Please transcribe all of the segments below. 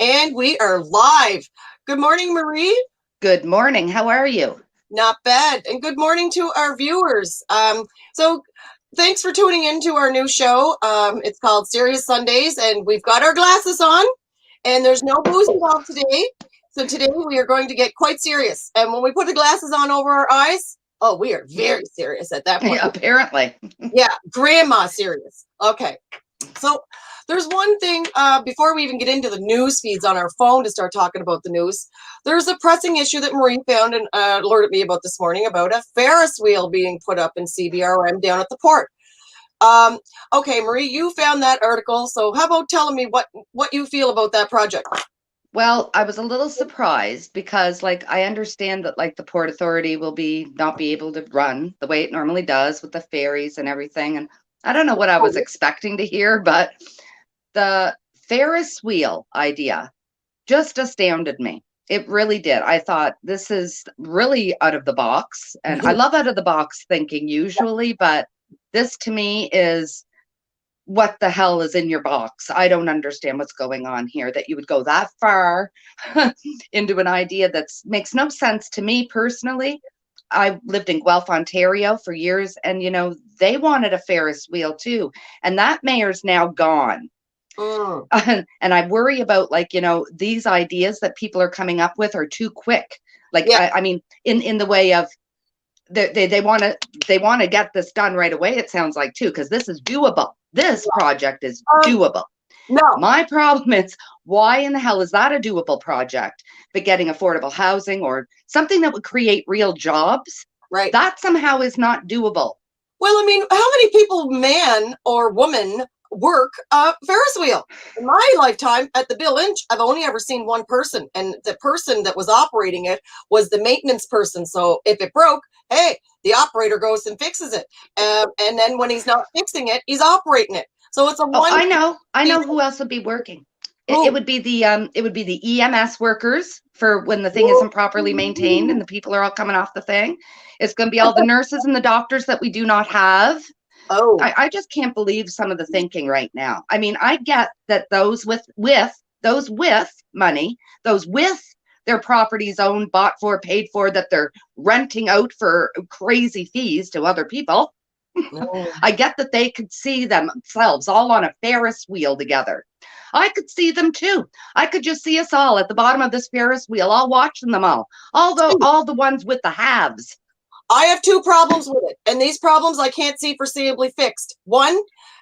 And we are live. Good morning, Marie. Good morning. How are you? Not bad. And good morning to our viewers. So thanks for tuning in to our new show. It's called Serious Sundays, and we've got our glasses on, and there's no booze involved today. So today we are going to get quite serious. And when we put the glasses on over our eyes, oh, we are very serious at that point. Apparently. Yeah, grandma serious. Okay. So there's one thing before we even get into the news feeds on our phone to start talking about the news. There's a pressing issue that Marie found and alerted me about this morning about a Ferris wheel being put up in CBRM down at the port. Okay, Marie, you found that article. So how about telling me what you feel about that project? Well, I was a little surprised because I understand that the Port Authority will not be able to run the way it normally does with the ferries and everything. And I don't know what I was expecting to hear, but the Ferris wheel idea just astounded me. It really did. I thought this is really out of the box. And I love out of the box thinking usually, but this to me is what the hell is in your box? I don't understand what's going on here, that you would go that far into an idea that makes no sense to me personally. I lived in Guelph, Ontario for years, and they wanted a Ferris wheel too. And that mayor's now gone. And I worry about these ideas that people are coming up with are too quick. I mean, in the way of they want to get this done right away, it sounds like, too, because this is doable. This project is doable. No. My problem is, why in the hell is that a doable project? But getting affordable housing or something that would create real jobs, right? That somehow is not doable. Well, I mean, how many people, man or woman, work a Ferris wheel? In my lifetime at the Bill Lynch, I've only ever seen one person, and the person that was operating it was the maintenance person. So if it broke, hey, the operator goes and fixes it, and then when he's not fixing it, he's operating it. So it's a one. I know who else would be working. It would be the EMS workers for when the thing isn't properly maintained and the people are all coming off the thing. It's going to be all the nurses and the doctors that we do not have. Oh, I just can't believe some of the thinking right now. I mean, I get that those with money, those with their properties owned, bought for, paid for, that they're renting out for crazy fees to other people. I get that they could see themselves all on a Ferris wheel together. I could see them too. I could just see us all at the bottom of this Ferris wheel, all watching them all the ones with the haves. I have two problems with it, and these problems I can't see foreseeably fixed. One,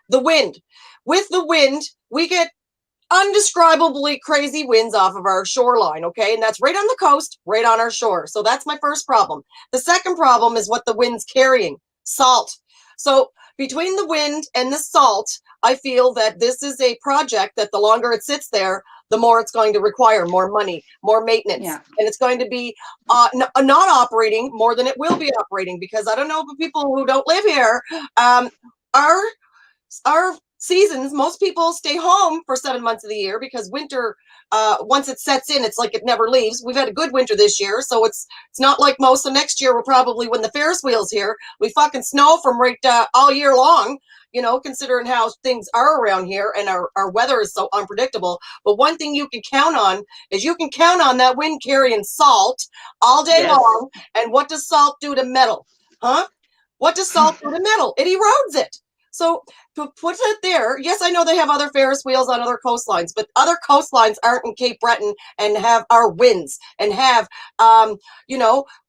the wind. With the wind, we get undescribably crazy winds off of our shoreline, okay? And that's right on the coast, right on our shore. So that's my first problem. The second problem is what the wind's carrying, salt. So between the wind and the salt, I feel that this is a project that the longer it sits there, the more it's going to require more money, more maintenance. Yeah. And it's going to be not operating more than it will be operating, because I don't know, but people who don't live here, our seasons, most people stay home for 7 months of the year, because winter, once it sets in, it's like it never leaves. We've had a good winter this year, so it's not like most of next year. We'll probably, when the Ferris wheel's here, we fucking snow from right all year long, considering how things are around here, and our weather is so unpredictable. But one thing you can count on is you can count on that wind carrying salt all day long. And what does salt do to metal? What does salt do to metal? It erodes it. So to put it there, yes, I know they have other Ferris wheels on other coastlines, but other coastlines aren't in Cape Breton and have our winds and have,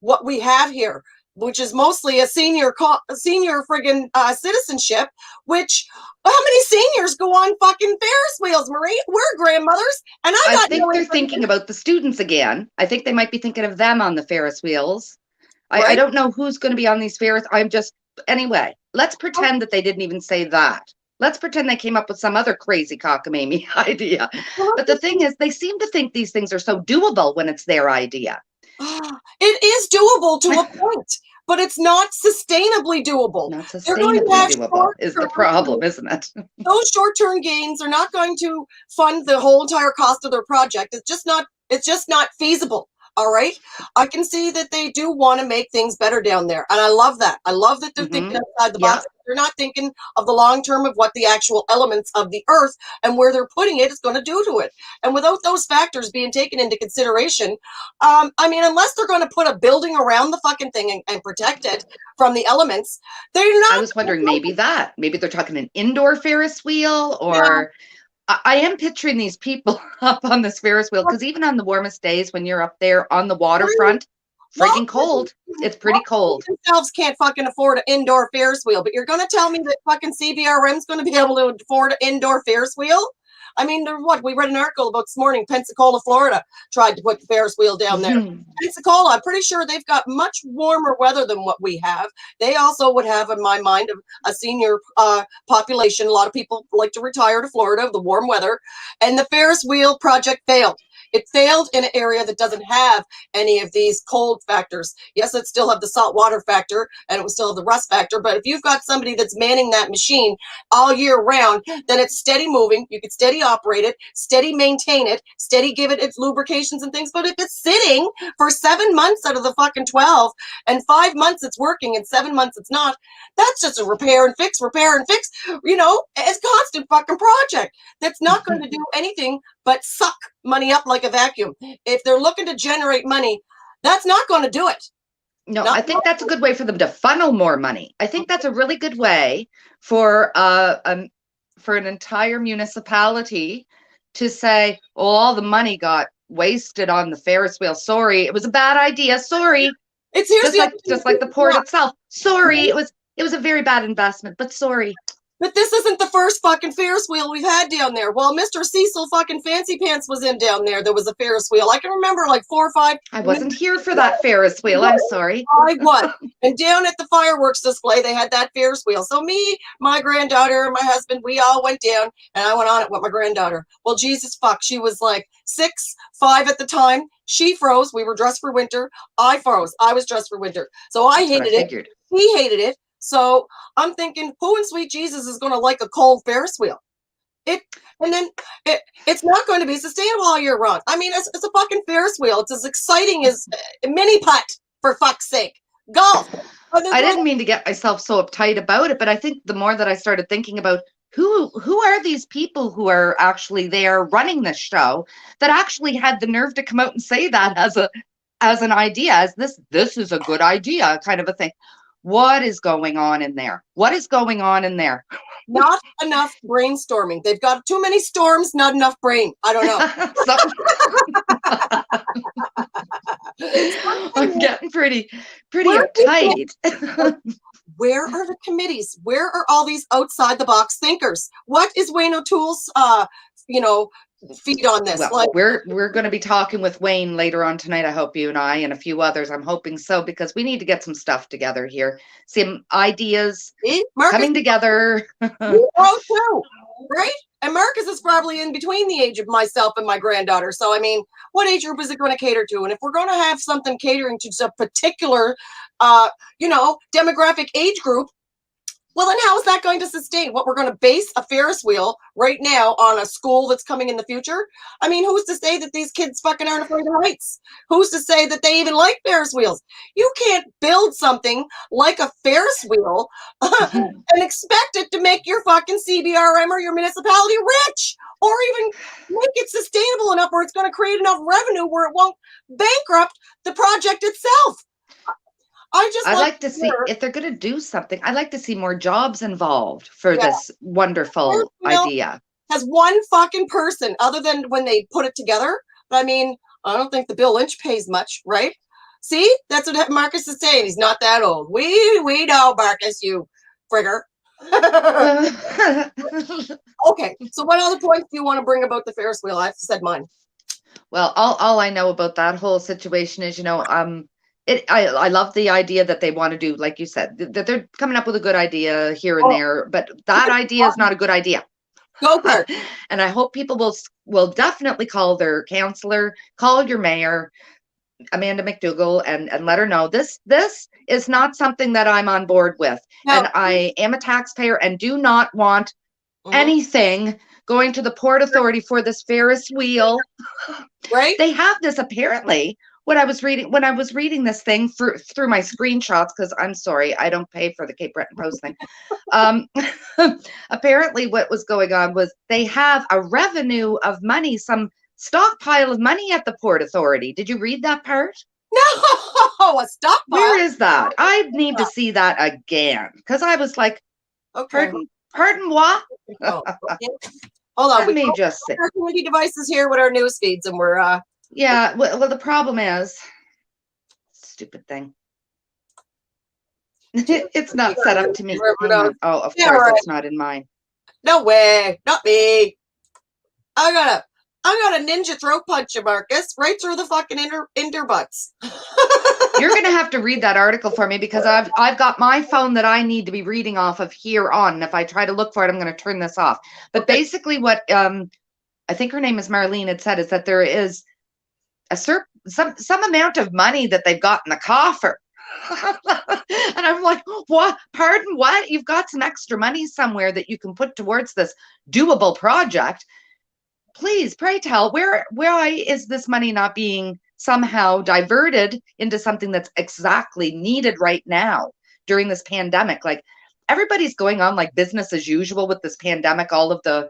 what we have here, which is mostly a senior friggin' citizenship. Which, how many seniors go on fucking Ferris wheels, Marie? We're grandmothers, and I think they're thinking about the students again. I think they might be thinking of them on the Ferris wheels. Right? I don't know who's going to be on these Ferris. Anyway, let's pretend that they didn't even say that. Let's pretend they came up with some other crazy cockamamie idea. But the thing is, they seem to think these things are so doable when it's their idea. It is doable to a point, but it's not sustainably doable. Not sustainably doable is the problem, isn't it? Those short-term gains are not going to fund the whole entire cost of their project. It's just not feasible. All right. I can see that they do want to make things better down there. And I love that. I love that they're thinking outside the Yeah. box. They're not thinking of the long term of what the actual elements of the earth and where they're putting it is going to do to it. And without those factors being taken into consideration, I mean, unless they're going to put a building around the fucking thing and protect it from the elements, they're not. I was wondering maybe they're talking an indoor Ferris wheel, Yeah. or I am picturing these people up on this Ferris wheel, because even on the warmest days when you're up there on the waterfront, freaking cold. It's pretty cold. Themselves can't fucking afford an indoor Ferris wheel, but you're going to tell me that fucking CBRM is going to be able to afford an indoor Ferris wheel? I mean, what we read an article about this morning. Pensacola, Florida, tried to put the Ferris wheel down there. Pensacola, I'm pretty sure they've got much warmer weather than what we have. They also would have, in my mind, a senior population. A lot of people like to retire to Florida, the warm weather, and the Ferris wheel project failed. It failed in an area that doesn't have any of these cold factors. Yes, it still have the salt water factor and it will still have the rust factor. But if you've got somebody that's manning that machine all year round, then it's steady moving. You can steady operate it, steady maintain it, steady give it its lubrications and things. But if it's sitting for 7 months out of the fucking 12 and 5 months it's working and 7 months it's not, that's just a repair and fix. You know, it's a constant fucking project that's not going to do anything but suck money up like a vacuum. If they're looking to generate money, that's not going to do it. No, I think that's a good way for them to funnel more money. I think that's a really good way for an entire municipality to say, "Oh, all the money got wasted on the Ferris wheel. Sorry, it was a bad idea. Sorry." It's just like the port itself. Sorry, it was a very bad investment, but sorry. But this isn't the first fucking Ferris wheel we've had down there. Well, Mr. Cecil fucking Fancy Pants was in down there. There was a Ferris wheel. I can remember like 4 or 5. I wasn't here for that Ferris wheel. I'm sorry. I was. And down at the fireworks display, they had that Ferris wheel. So me, my granddaughter, and my husband, we all went down, and I went on it with my granddaughter. Well, Jesus fuck, she was like 6, 5 at the time. She froze. We were dressed for winter. I froze. I was dressed for winter. So I hated it. He hated it. So I'm thinking, who in sweet Jesus is going to like a cold Ferris wheel? It's not going to be sustainable all year round. I mean, it's a fucking Ferris wheel. It's as exciting as a mini putt, for fuck's sake. Golf. I didn't mean to get myself so uptight about it, but I think the more that I started thinking about who are these people who are actually there running this show that actually had the nerve to come out and say that as an idea, as this is a good idea kind of a thing. What is going on in there? What is going on in there? Not enough brainstorming. They've got too many storms, not enough brain. I don't know. I'm getting pretty uptight. Where are the committees? Where are all these outside the box thinkers? What is Wayne O'Toole's feed on this? Well, we're going to be talking with Wayne later on tonight. I hope you and I and a few others. I'm hoping so, because we need to get some stuff together here. Some ideas coming together. Too, right? And Marcus is probably in between the age of myself and my granddaughter. So, I mean, what age group is it going to cater to? And if we're going to have something catering to a particular, demographic age group, well, then how is that going to sustain? What, we're going to base a Ferris wheel right now on a school that's coming in the future? I mean, who's to say that these kids fucking aren't afraid of heights? Who's to say that they even like Ferris wheels? You can't build something like a Ferris wheel and expect it to make your fucking CBRM or your municipality rich, or even make it sustainable enough where it's going to create enough revenue where it won't bankrupt the project itself. I'd like to see, if they're going to do something, I'd like to see more jobs involved for this wonderful idea. Has one fucking person, other than when they put it together. I mean, I don't think the Bill Lynch pays much, right? See, that's what Marcus is saying. He's not that old. We know, Marcus, you frigger. Okay, so what other points do you want to bring about the Ferris wheel? I've said mine. Well, all I know about that whole situation is, I love the idea that they want to do, like you said, that they're coming up with a good idea here and there, but that idea is not a good idea. Go for it. And I hope people will definitely call their councillor, call your mayor, Amanda McDougall, and let her know this is not something that I'm on board with. No. And I am a taxpayer and do not want anything going to the Port Authority for this Ferris wheel. Right? They have this apparently when I was reading this thing through my screenshots, because I'm sorry, I don't pay for the Cape Breton Post thing. Apparently what was going on was they have a revenue of money, some stockpile of money at the Port Authority. Did you read that part? No, a stockpile. Where is that? I need to see that again, because I was like, Okay. Pardon what? Oh, okay. Hold on. Let me just say. Our community devices here with our news feeds, and we're Yeah. Well, the problem is, stupid thing. It's not set up to me. Hang on. Oh, of course, right. it's not in mine. No way, not me. I got a ninja throat punch you, Marcus, right through the fucking inter butts. You're gonna have to read that article for me, because I've got my phone that I need to be reading off of here on. And if I try to look for it, I'm gonna turn this off. But basically, what I think her name is Marlene had said is that there is some amount of money that they've got in the coffer. And I'm like, what? Pardon what? You've got some extra money somewhere that you can put towards this doable project. Please, pray tell, why is this money not being somehow diverted into something that's exactly needed right now during this pandemic? Like, everybody's going on like business as usual with this pandemic. All of the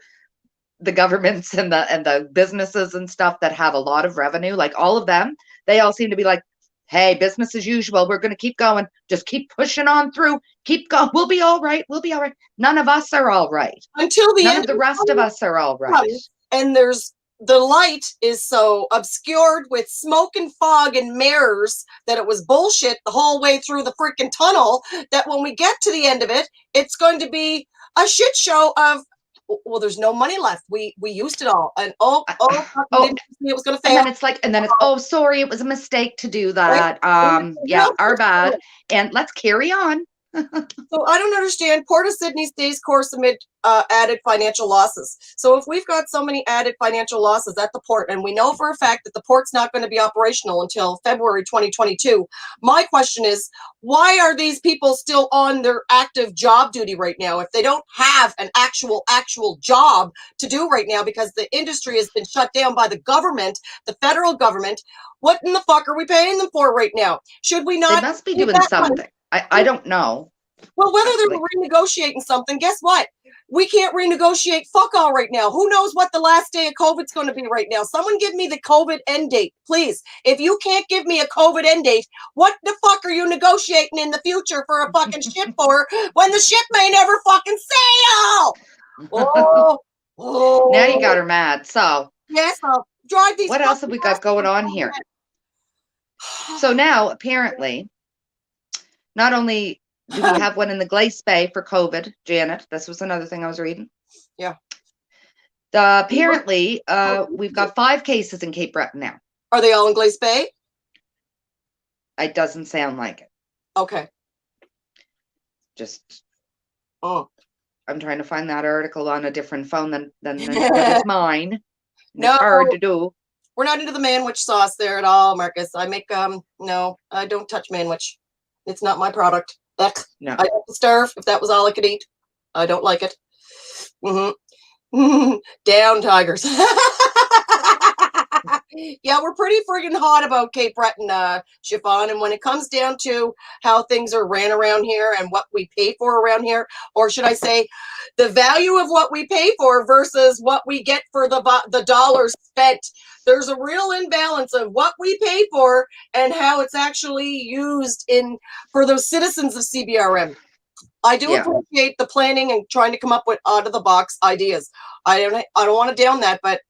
governments and the businesses and stuff that have a lot of revenue, like all of them, they all seem to be like, hey, business as usual. We're going to keep going. Just keep pushing on through. Keep going. We'll be all right. We'll be all right. None of us are all right. Until the None end of the rest of us are all right. And the light is so obscured with smoke and fog and mirrors that it was bullshit the whole way through the freaking tunnel, that when we get to the end of it, it's going to be a shit show of, well, there's no money left. We used it all. And it was going to fail. And then it's, oh, sorry, it was a mistake to do that. Right? Yeah, our bad. And let's carry on. So I don't understand. Port of Sydney stays course amid added financial losses. So if we've got so many added financial losses at the port, and we know for a fact that the port's not going to be operational until February 2022, my question is, why are these people still on their active job duty right now if they don't have an actual job to do right now, because the industry has been shut down by the government, the federal government? What in the fuck are we paying them for right now? Should we not? They must be doing something. I don't know. Well, whether they're renegotiating something, guess what? We can't renegotiate fuck all right now. Who knows what the last day of COVID's going to be right now? Someone give me the COVID end date, please. If you can't give me a COVID end date, what the fuck are you negotiating in the future for a fucking ship for when the ship may never fucking sail? Now you got her mad. So yes, I'll drive these. What else have we got going on here? So now apparently, not only do we have one in the Glace Bay for COVID, Janet, this was another thing I was reading. Yeah. Apparently, we've got 5 cases in Cape Breton now. Are they all in Glace Bay? It doesn't sound like it. Okay. Just, I'm trying to find that article on a different phone than it's mine. No. It's hard to do. We're not into the manwich sauce there at all, Marcus. I make, no, I don't touch manwich. It's not my product. No. I'd have to starve if that was all I could eat. I don't like it. Down, Tigers. Yeah, we're pretty friggin' hot about Cape Breton, Chiffon. And when it comes down to how things are ran around here and what we pay for around here, or should I say, the value of what we pay for versus what we get for the dollars spent, there's a real imbalance of what we pay for and how it's actually used for those citizens of CBRM. I do appreciate the planning and trying to come up with out of the box ideas. I don't want to down that, but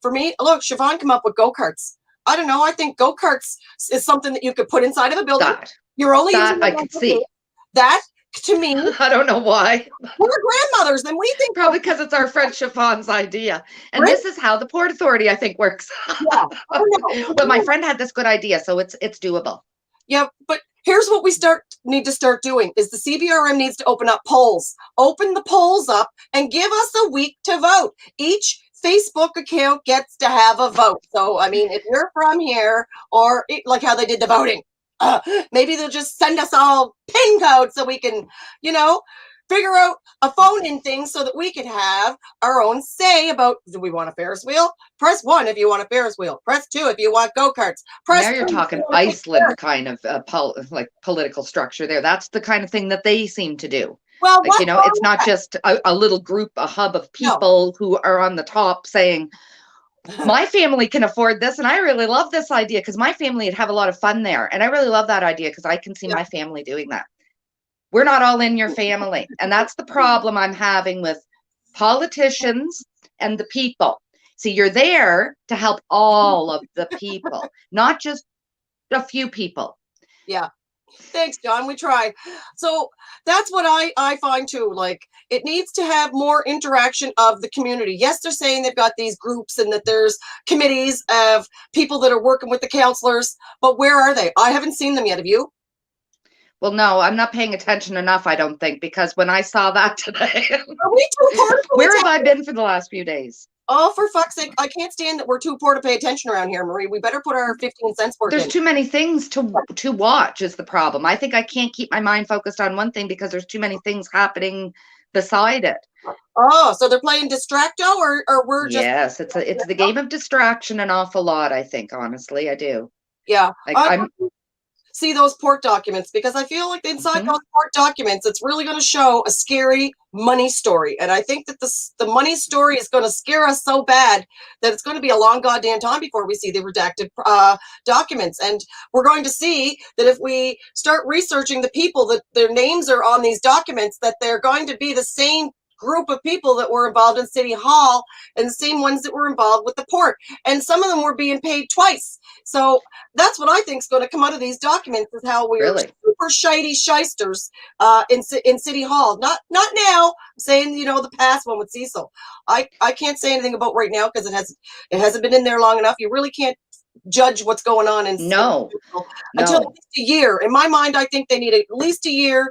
for me, look, Siobhan come up with go-karts. I don't know. I think go-karts is something that you could put inside of a building. You're only using I could see that. To me, I don't know why. We're grandmothers, and we think probably because it's our friend Chiffon's idea, and this is how the Port Authority, I think, works. Yeah, I know. But my friend had this good idea, so it's doable. Yeah, but here's what we need to start doing: is the CBRM needs to open up polls, open the polls up, and give us a week to vote. Each Facebook account gets to have a vote. So, I mean, if you're from here, or like how they did the voting. Maybe they'll just send us all PIN codes so we can, figure out a phone-in thing so that we can have our own say about, do we want a Ferris wheel? Press 1 if you want a Ferris wheel. Press 2 if you want go-karts. Press Now you're 3 if talking you want to take Iceland Ferris. kind of like political structure there. That's the kind of thing that they seem to do. Well, Like, what's wrong it's with not that? just a little group, a hub of No. people who are on the top saying, my family can afford this. And I really love this idea because my family would have a lot of fun there. And I really love that idea because I can see Yeah. my family doing that. We're not all in your family. And that's the problem I'm having with politicians and the people. See, you're there to help all of the people, not just a few people. Yeah. Thanks, John. We try. So that's what I find too. Like, it needs to have more interaction of the community. Yes, they're saying they've got these groups and that there's committees of people that are working with the counselors, but where are they? I haven't seen them yet. Have you? Well, no, I'm not paying attention enough, I don't think, because when I saw that today, Are we too poor to pay where have I attention? been for the last few days? Oh, for fuck's sake. I can't stand that we're too poor to pay attention around here, Marie. We better put our 15 cents worth There's in. too many things to watch is the problem. I think I can't keep my mind focused on one thing because there's too many things happening beside it. Oh, so they're playing distracto, or we're just. Yes, it's the game of distraction an awful lot, I think, honestly, I do. Yeah. Like, I'm See those port documents, because I feel like inside mhm. those port documents, it's really going to show a scary money story. And I think that the money story is going to scare us so bad that it's going to be a long goddamn time before we see the redacted documents. And we're going to see that if we start researching the people that their names are on these documents, that they're going to be the same group of people that were involved in City Hall and the same ones that were involved with the port. And some of them were being paid twice. So that's what I think is going to come out of these documents, is how we're Really? super shady shysters in City Hall. Not now. I'm saying, the past one with Cecil. I can't say anything about right now because it hasn't been in there long enough. You really can't judge what's going on No, until at no. least a year. In my mind, I think they need at least a year.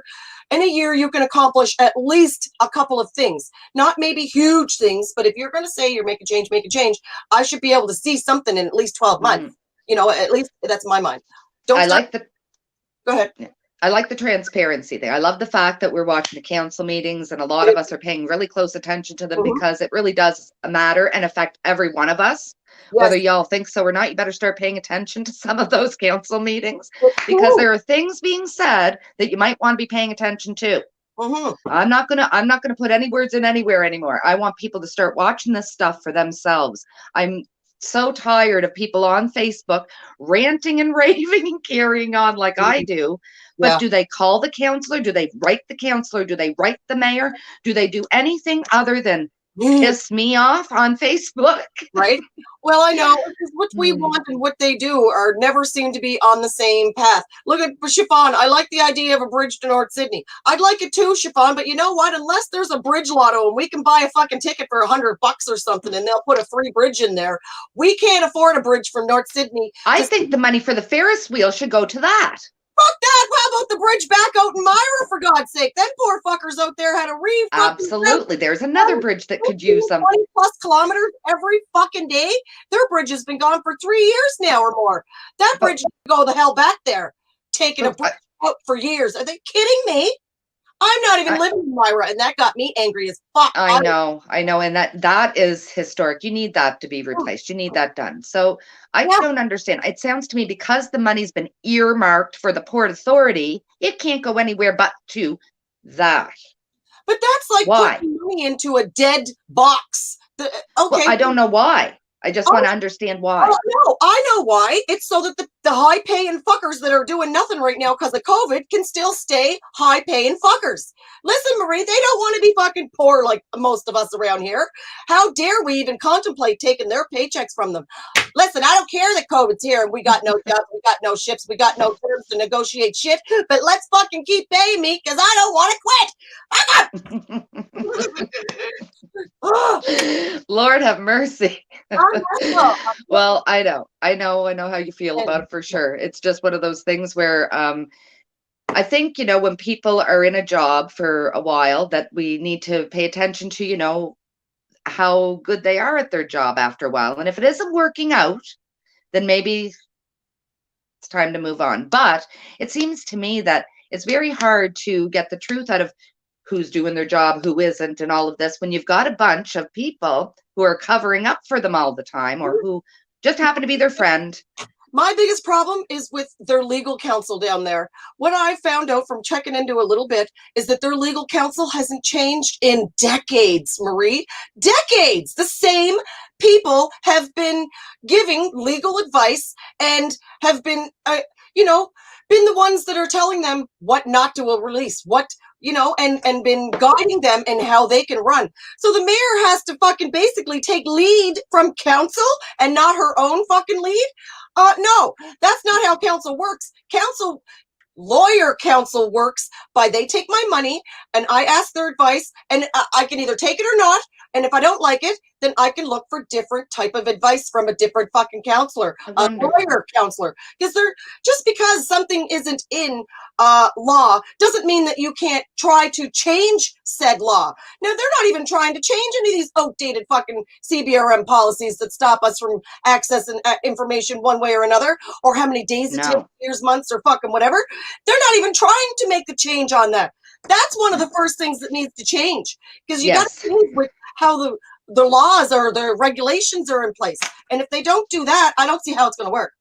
In a year, you can accomplish at least a couple of things. Not maybe huge things, but if you're going to say you're make a change, I should be able to see something in at least 12 months. At least that's my mind. Don't I start. like the Go ahead. I like the transparency there. I love the fact that we're watching the council meetings and a lot of us are paying really close attention to them Mhm. because it really does matter and affect every one of us. Yes. Whether y'all think so or not, you better start paying attention to some of those council meetings It's because true. there are things being said that you might want to be paying attention to. Mhm. I'm not gonna put any words in anywhere anymore. I want people to start watching this stuff for themselves. I'm so tired of people on Facebook ranting and raving and carrying on like I do. But Yeah. do they call the counselor? Do they write the counselor? Do they write the mayor? Do they do anything other than piss me off on Facebook? Right? Well, I know, because what we Hmm. want and what they do are never seem to be on the same path. Look at Chiffon. I like the idea of a bridge to North Sydney. I'd like it too, Chiffon, but you know what? Unless there's a bridge lotto and we can buy a fucking ticket for $100 or something and they'll put a free bridge in there, we can't afford a bridge from North Sydney I to think the money for the Ferris wheel should go to that. Fuck that. How about the bridge back out in Myra, for God's sake? Them poor fuckers out there had a fucking Absolutely. There's another bridge that could use them. 20 plus kilometers every fucking day. Their bridge has been gone for 3 years now or more. That bridge needs to go the hell back there. Taking a bridge out for years. Are they kidding me? I'm not even living in Myra, and that got me angry as fuck. I know, and that is historic. You need that to be replaced. You need that done. So I Yeah. don't understand. It sounds to me because the money's been earmarked for the Port Authority, it can't go anywhere but to that. But that's like Why? putting money into a dead box. Okay. Well, I don't know why. I just want to understand why. Oh, no, I know why. It's so that the high-paying fuckers that are doing nothing right now because of COVID can still stay high-paying fuckers. Listen, Marie, they don't want to be fucking poor like most of us around here. How dare we even contemplate taking their paychecks from them? Listen, I don't care that COVID's here and we got no jobs, we got no ships, we got no terms to negotiate shit, but let's fucking keep paying me because I don't want to quit. Lord have mercy. I'm Well, I know how you feel about it for sure. It's just one of those things where I think, when people are in a job for a while, that we need to pay attention to, how good they are at their job after a while. And if it isn't working out, then maybe it's time to move on. But it seems to me that it's very hard to get the truth out of who's doing their job, who isn't, and all of this, when you've got a bunch of people who are covering up for them all the time, or who just happen to be their friend. My biggest problem is with their legal counsel down there. What I found out from checking into a little bit is that their legal counsel hasn't changed in decades, Marie. Decades. The same people have been giving legal advice and have been, been the ones that are telling them what not to release, what, and been guiding them in how they can run. So the mayor has to fucking basically take lead from council and not her own fucking lead. No, that's not how council works. Lawyer counsel works by they take my money and I ask their advice, and I can either take it or not. And if I don't like it, then I can look for different type of advice from a different fucking counselor, a lawyer counselor. Because just because something isn't in law doesn't mean that you can't try to change said law. Now, they're not even trying to change any of these outdated fucking CBRM policies that stop us from accessing information one way or another, or how many days it takes, years, months, or fucking whatever. They're not even trying to make the change on that. That's one of the first things that needs to change, because you got to change with how the laws or the regulations are in place. And if they don't do that, I don't see how it's going to work.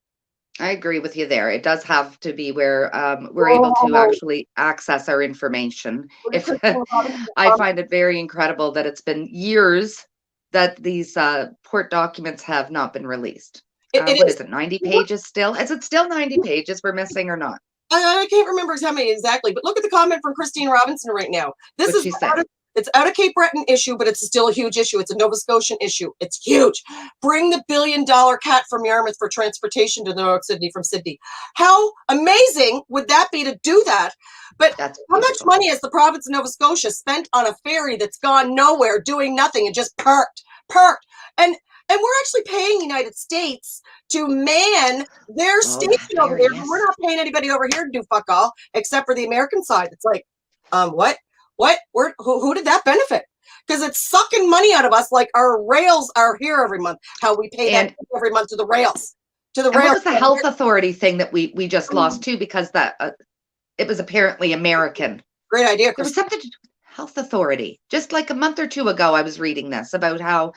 I agree with you there. It does have to be where we're able to actually access our information. I find it very incredible that it's been years that these court documents have not been released. What is it, 90 pages still? Is it still 90 pages we're missing or not? I can't remember how many exactly, but look at the comment from Christine Robinson right now. It's out of Cape Breton issue, but it's still a huge issue. It's a Nova Scotian issue. It's huge. Bring the $1 billion cat from Yarmouth for transportation to North Sydney from Sydney. How amazing would that be to do that? But how much money has the province of Nova Scotia spent on a ferry that's gone nowhere, doing nothing, and just parked? And we're actually paying United States to man their station over there. Yes. We're not paying anybody over here to do fuck all, except for the American side. It's like, what? Who did that benefit? Because it's sucking money out of us, like our rails are here every month. How we pay that every month to the rails. What was the health authority thing that we just lost too, because that it was apparently American. Great idea. There was something to do with health authority. Just like a month or two ago, I was reading this about how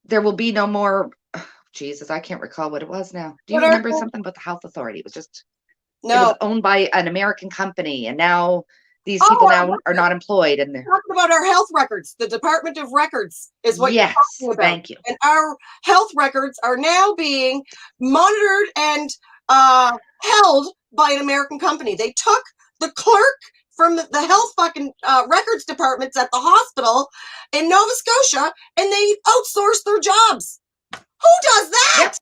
there will be no more. Oh, Jesus, I can't recall what it was now. Do you remember something about the health authority? It was just it was owned by an American company, and now these people now are not employed. And they're talking about our health records. The Department of Records is what you're talking about. Thank you. And our health records are now being monitored and held by an American company. They took the clerk from the health fucking records departments at the hospital in Nova Scotia, and they outsourced their jobs. Who does that? Yep.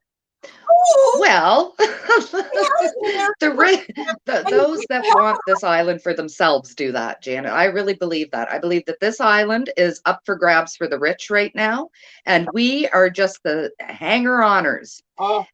Well, those that want this island for themselves do that, Janet. I really believe that. I believe that this island is up for grabs for the rich right now, and we are just the hanger-oners.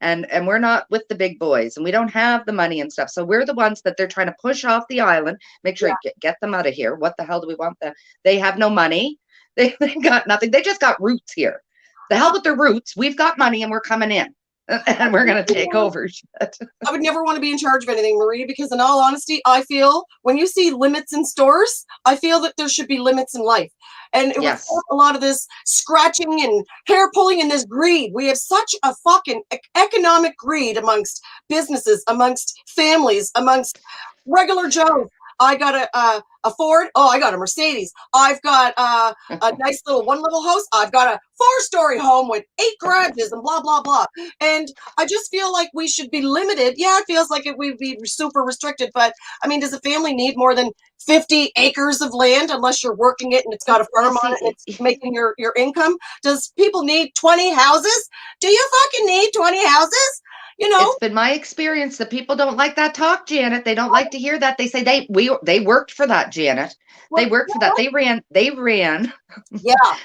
And we're not with the big boys, and we don't have the money and stuff. So we're the ones that they're trying to push off the island, make sure get them out of here. What the hell do we want them? They have no money. They got nothing. They just got roots here. The hell with their roots. We've got money and we're coming in. And we're going to take over. I would never want to be in charge of anything, Marie, because in all honesty, I feel when you see limits in stores, I feel that there should be limits in life. And it was a lot of this scratching and hair pulling and this greed. We have such a fucking economic greed amongst businesses, amongst families, amongst regular Joes. I got a Ford. Oh, I got a Mercedes. I've got a nice one little house. I've got a 4-story home with 8 garages and blah, blah, blah. And I just feel like we should be limited. Yeah, it feels like we'd be super restricted. But I mean, does a family need more than 50 acres of land unless you're working it and it's got a farm on it and it's making your income? Does people need 20 houses? Do you fucking need 20 houses? You know, it's been my experience that people don't like that talk, Janet. They don't like to hear that. They say they worked for that, Janet. They worked for that. They ran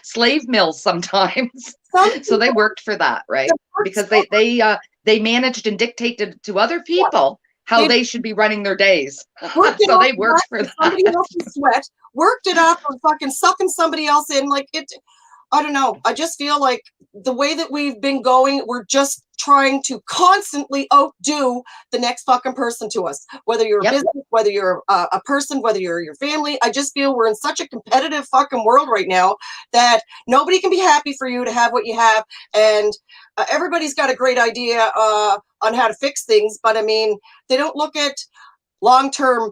slave mills sometimes. So they worked for that, right? Because they managed and dictated to other people how they should be running their days. So they worked for that. Somebody else's sweat, worked it up and fucking sucking somebody else in. Like it, I don't know. I just feel like the way that we've been going, we're just trying to constantly outdo the next fucking person to us, whether you're a business, whether you're a person, whether you're your family. I just feel we're in such a competitive fucking world right now that nobody can be happy for you to have what you have. And everybody's got a great idea on how to fix things, but I mean, they don't look at long-term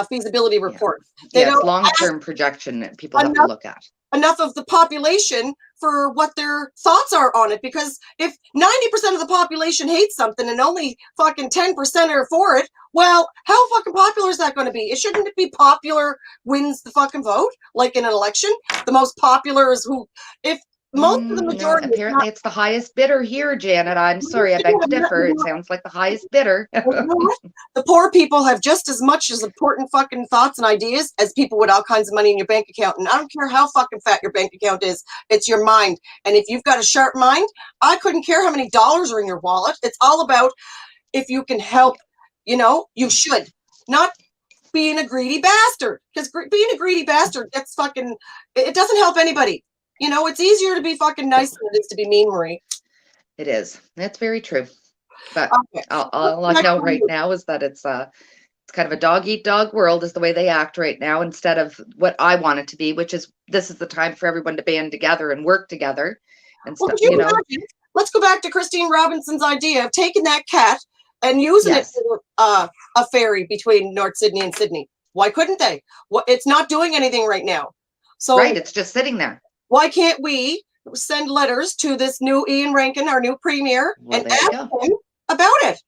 feasibility reports. They Yes, don't long-term projection that people have to look at. Enough of the population for what their thoughts are on it, because if 90% of the population hates something and only fucking 10% are for it, well, how fucking popular is that going to be? It shouldn't it be popular wins the fucking vote, like in an election? The most popular is who. If most of the majority, no, apparently it's the highest bidder here, Janet. I'm sorry, I beg to differ. It sounds like the highest bidder. The poor people have just as much as important fucking thoughts and ideas as people with all kinds of money in your bank account. And I don't care how fucking fat your bank account is, it's your mind. And if you've got a sharp mind, I couldn't care how many dollars are in your wallet. It's all about if you can help, you should. Not being a greedy bastard. Because being a greedy bastard, that's fucking, it doesn't help anybody. It's easier to be fucking nice than it is to be mean, Marie. It is. That's very true. But all I know right now is that it's kind of a dog-eat-dog world is the way they act right now, instead of what I want it to be, which is this is the time for everyone to band together and work together. And well, imagine, let's go back to Christine Robinson's idea of taking that cat and using it for a ferry between North Sydney and Sydney. Why couldn't they? It's not doing anything right now. So right, it's just sitting there. Why can't we send letters to this new Ian Rankin, our new premier, and ask him about it?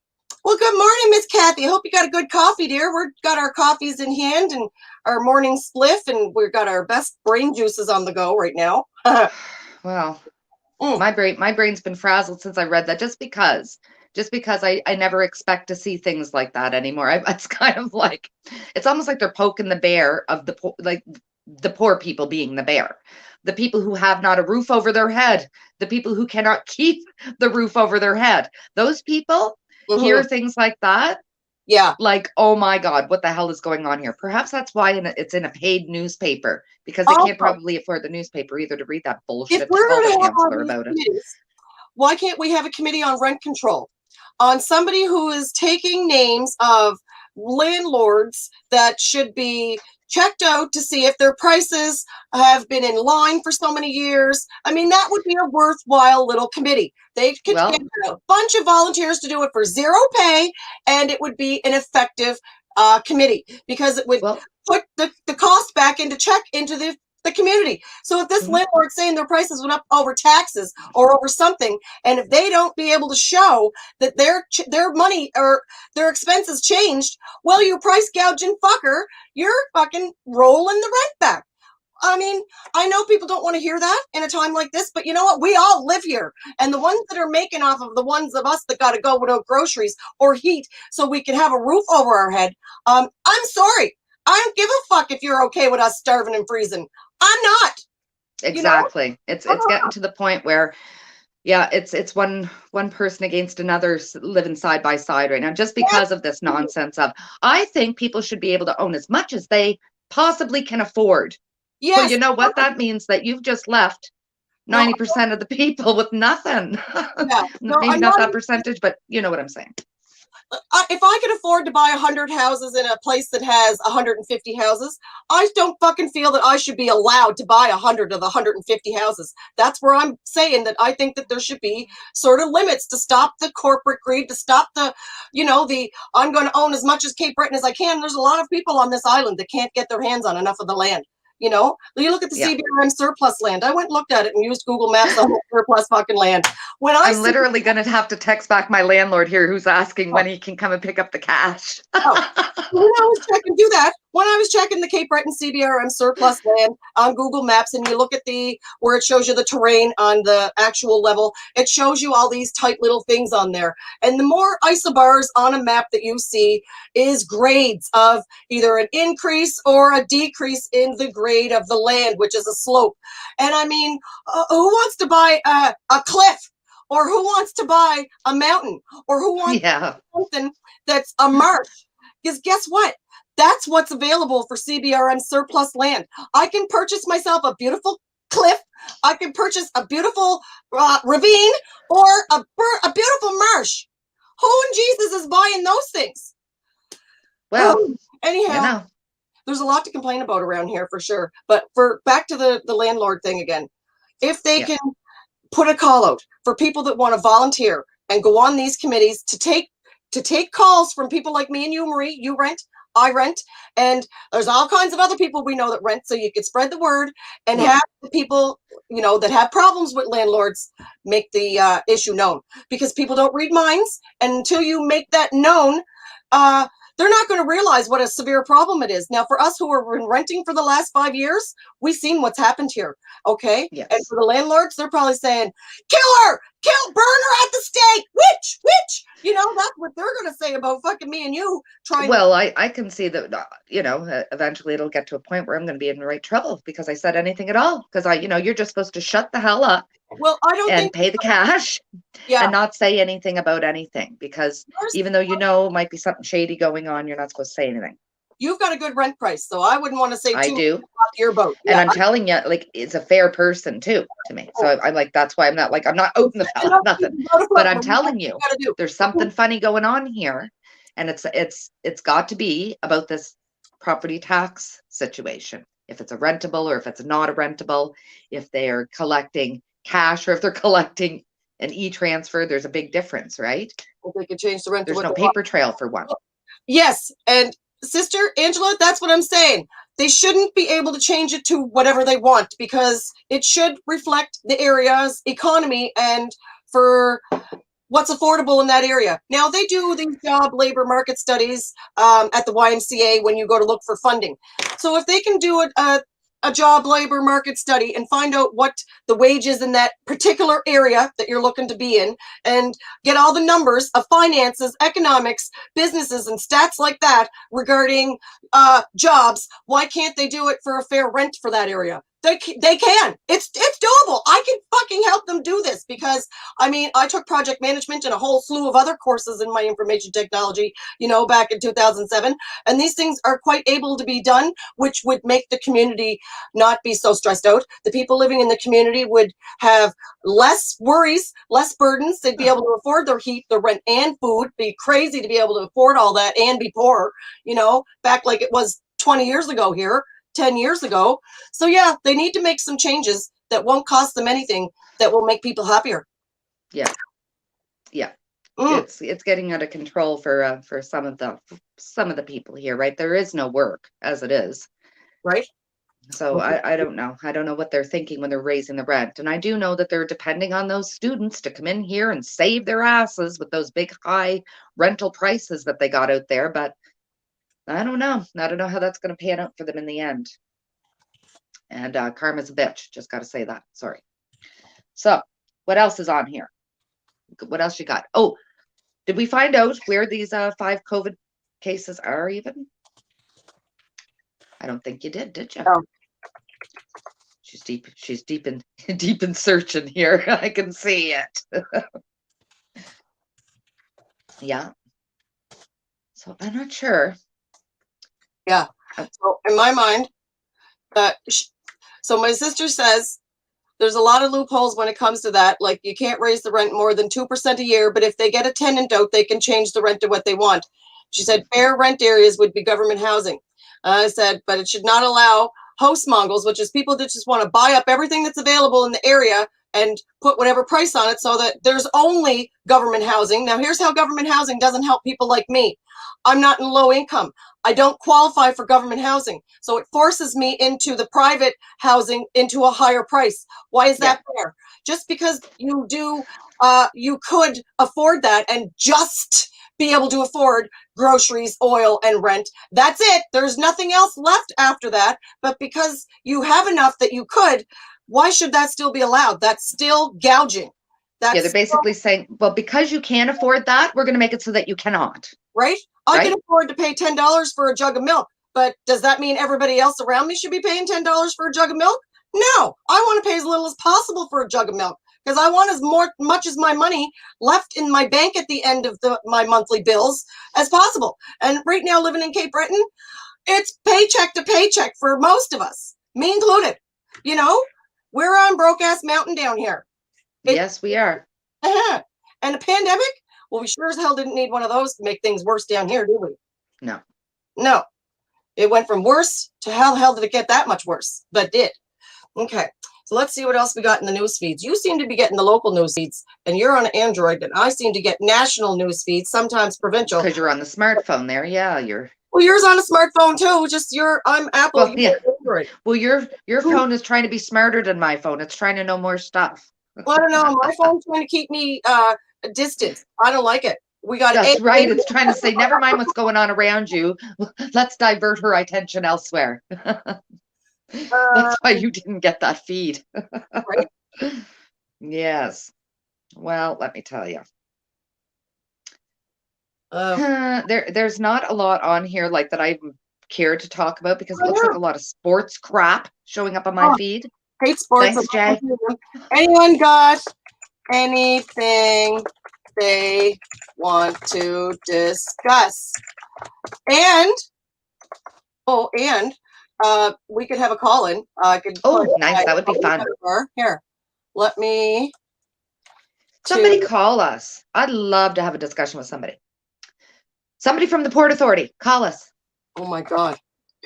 Well, good morning, Miss Kathy. I hope you got a good coffee, dear. We've got our coffees in hand and our morning spliff, and we've got our best brain juices on the go right now. Well, my brain's been frazzled since I read that, just because I never expect to see things like that anymore. It's kind of like, it's almost like they're poking the bear of the poor people being the bear. The people who have not a roof over their head, the people who cannot keep the roof over their head. Those people hear things like that. Yeah. Like, oh my God, what the hell is going on here? Perhaps that's why it's in a paid newspaper, because they can't probably afford the newspaper either to read that bullshit. If we're going to have all these committees, why can't we have a committee on rent control? On somebody who is taking names of landlords that should be checked out to see if their prices have been in line for so many years. I mean, that would be a worthwhile little committee. They could get a bunch of volunteers to do it for zero pay, and it would be an effective committee, because it would put the cost back into the community. So if this landlord's saying their prices went up over taxes or over something, and if they don't be able to show that their money or their expenses changed, well, you price gouging fucker, you're fucking rolling the rent back. I mean, I know people don't want to hear that in a time like this, but you know what? We all live here. And the ones that are making off of the ones of us that got to go without groceries or heat so we can have a roof over our head, I'm sorry. I don't give a fuck if you're okay with us starving and freezing. I'm not. Exactly. It's getting to the point where, it's one person against another living side by side right now, just because of this nonsense of, I think people should be able to own as much as they possibly can afford. Yes. Well, you know what? That means that you've just left 90% of the people with nothing. Yeah. Maybe not that percentage, but you know what I'm saying. If I could afford to buy 100 houses in a place that has 150 houses, I don't fucking feel that I should be allowed to buy 100 of the 150 houses. That's where I'm saying that I think that there should be sort of limits to stop the corporate greed, to stop the I'm going to own as much as Cape Breton as I can. There's a lot of people on this island that can't get their hands on enough of the land. You look at the CBRM surplus land. I went and looked at it and used Google Maps on the surplus fucking land. I'm literally going to have to text back my landlord here, who's asking when he can come and pick up the cash. When I was checking the Cape Breton CBRM surplus land on Google Maps, and you look at where it shows you the terrain on the actual level, it shows you all these tight little things on there. And the more isobars on a map that you see is grades of either an increase or a decrease in the grade of the land, which is a slope. And I mean, who wants to buy a cliff? Or who wants to buy a mountain? Or who wants something that's a marsh? Because guess what? That's what's available for CBRM surplus land. I can purchase myself a beautiful cliff I can purchase a beautiful ravine or a beautiful marsh. Who in Jesus is buying those things? Well, Anyhow, there's a lot to complain about around here for sure. But back to the landlord thing again. If they can put a call out for people that want to volunteer and go on these committees to take calls from people like me and you, Marie. You rent, I rent, and there's all kinds of other people we know that rent. So you could spread the word and have the people that have problems with landlords make the issue known, because people don't read minds, and until you make that known, they're not going to realize what a severe problem it is. Now, for us who have been renting for the last 5 years, we've seen what's happened here. Okay. Yes. And for the landlords, they're probably saying, kill her, burn her at the stake, witch. That's what they're going to say about fucking me and you trying. Well, I can see that, eventually it'll get to a point where I'm going to be in right trouble because I said anything at all. Because you're just supposed to shut the hell up. Well, I don't think pay the cash and not say anything about anything, because even though might be something shady going on, you're not supposed to say anything. You've got a good rent price, so I wouldn't want to say I do. Off your boat. And I'm telling you, like, it's a fair person too to me. So I'm like, that's why I'm not out in the fella, nothing. But I'm telling you, there's something funny going on here, and it's got to be about this property tax situation. If it's a rentable or if it's not a rentable, if they're collecting cash or if they're collecting an e-transfer, there's a big difference, right? If they could change the rent. There's no paper trail for one. Yes, and Sister Angela, that's what I'm saying. They shouldn't be able to change it to whatever they want, because it should reflect the area's economy and for what's affordable in that area. Now, they do these job labor market studies at the YMCA when you go to look for funding. So if they can do a job labor market study and find out what the wage is in that particular area that you're looking to be in, and get all the numbers of finances, economics, businesses, and stats like that regarding jobs, why can't they do it for a fair rent for that area? They can. It's doable. I can fucking help them do this, because I took project management and a whole slew of other courses in my information technology, back in 2007. And these things are quite able to be done, which would make the community not be so stressed out. The people living in the community would have less worries, less burdens. They'd be able to afford their heat, their rent, and food. Be crazy to be able to afford all that and be poor, back like it was 20 years ago here. 10 years ago. So yeah, they need to make some changes that won't cost them anything, that will make people happier. Yeah. It's getting out of control for some of the people here, right? There is no work as it is, right? So I don't know. I don't know what they're thinking when they're raising the rent. And I do know that they're depending on those students to come in here and save their asses with those big high rental prices that they got out there, but I don't know. I don't know how that's going to pan out for them in the end. And karma's a bitch. Just got to say that. Sorry. So what else is on here? What else you got? Oh, did we find out where these 5 COVID cases are even? I don't think you did you? No. She's deep in searching here. I can see it. Yeah. So I'm not sure. Yeah. So in my mind, so my sister says there's a lot of loopholes when it comes to that. Like, you can't raise the rent more than 2% a year, but if they get a tenant out, they can change the rent to what they want. She said fair rent areas would be government housing. I said, but it should not allow host mongrels, which is people that just want to buy up everything that's available in the area and put whatever price on it, so that there's only government housing. Now, here's how government housing doesn't help people like me. I'm not in low income. I don't qualify for government housing. So it forces me into the private housing into a higher price. Why is that fair? Just because you could afford that and just be able to afford groceries, oil, and rent. That's it. There's nothing else left after that. But because you have enough that you could, why should that still be allowed? That's still gouging. They're basically saying, well, because you can't afford that, we're going to make it so that you cannot. Right? I can afford to pay $10 for a jug of milk, but does that mean everybody else around me should be paying $10 for a jug of milk? No, I want to pay as little as possible for a jug of milk, because I want as much as my money left in my bank at the end of my monthly bills as possible. And right now, living in Cape Breton, it's paycheck to paycheck for most of us, me included. We're on broke-ass mountain down here. Yes, we are. And a pandemic? Well, we sure as hell didn't need one of those to make things worse down here, did we? No. No. It went from worse to how the hell did it get that much worse? But it did. Okay. So let's see what else we got in the news feeds. You seem to be getting the local news feeds, and you're on Android, and I seem to get national news feeds, sometimes provincial. Because you're on the smartphone there. Yeah, you're. Well, yours on a smartphone too. Just I'm Apple. Well, yeah. Android. Well, your phone is trying to be smarter than my phone. It's trying to know more stuff. Well, I don't know. My phone's trying to keep me distant. I don't like it. We got That's right. It's trying to say, never mind what's going on around you. Let's divert her attention elsewhere. That's why you didn't get that feed. Right? Yes. Well, let me tell you. There's not a lot on here like that I care to talk about because it looks like a lot of sports crap showing up on my feed. Hate sports. Thanks, Jay. Anyone got anything they want to discuss? And we could have a call-in. Nice. That would be fun. Here, let me. Somebody call us. I'd love to have a discussion with somebody. Somebody from the Port Authority, call us. Oh my God.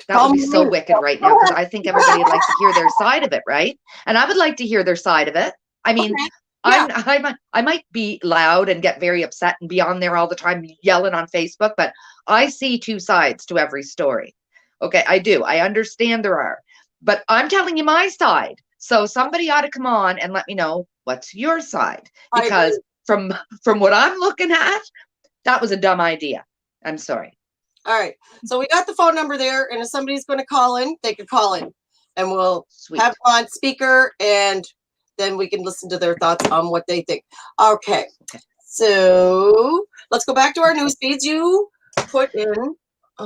That would be so wicked right now because I think everybody would like to hear their side of it, right? And I would like to hear their side of it. I mean, okay. Yeah. I might be loud and get very upset and be on there all the time yelling on Facebook, but I see two sides to every story. Okay, I do. I understand there are, but I'm telling you my side. So somebody ought to come on and let me know what's your side, because from what I'm looking at, that was a dumb idea. I'm sorry. All right. So we got the phone number there, and if somebody's going to call in, they could call in, and we'll have on speaker, and then we can listen to their thoughts on what they think. Okay. So let's go back to our news feeds. You put in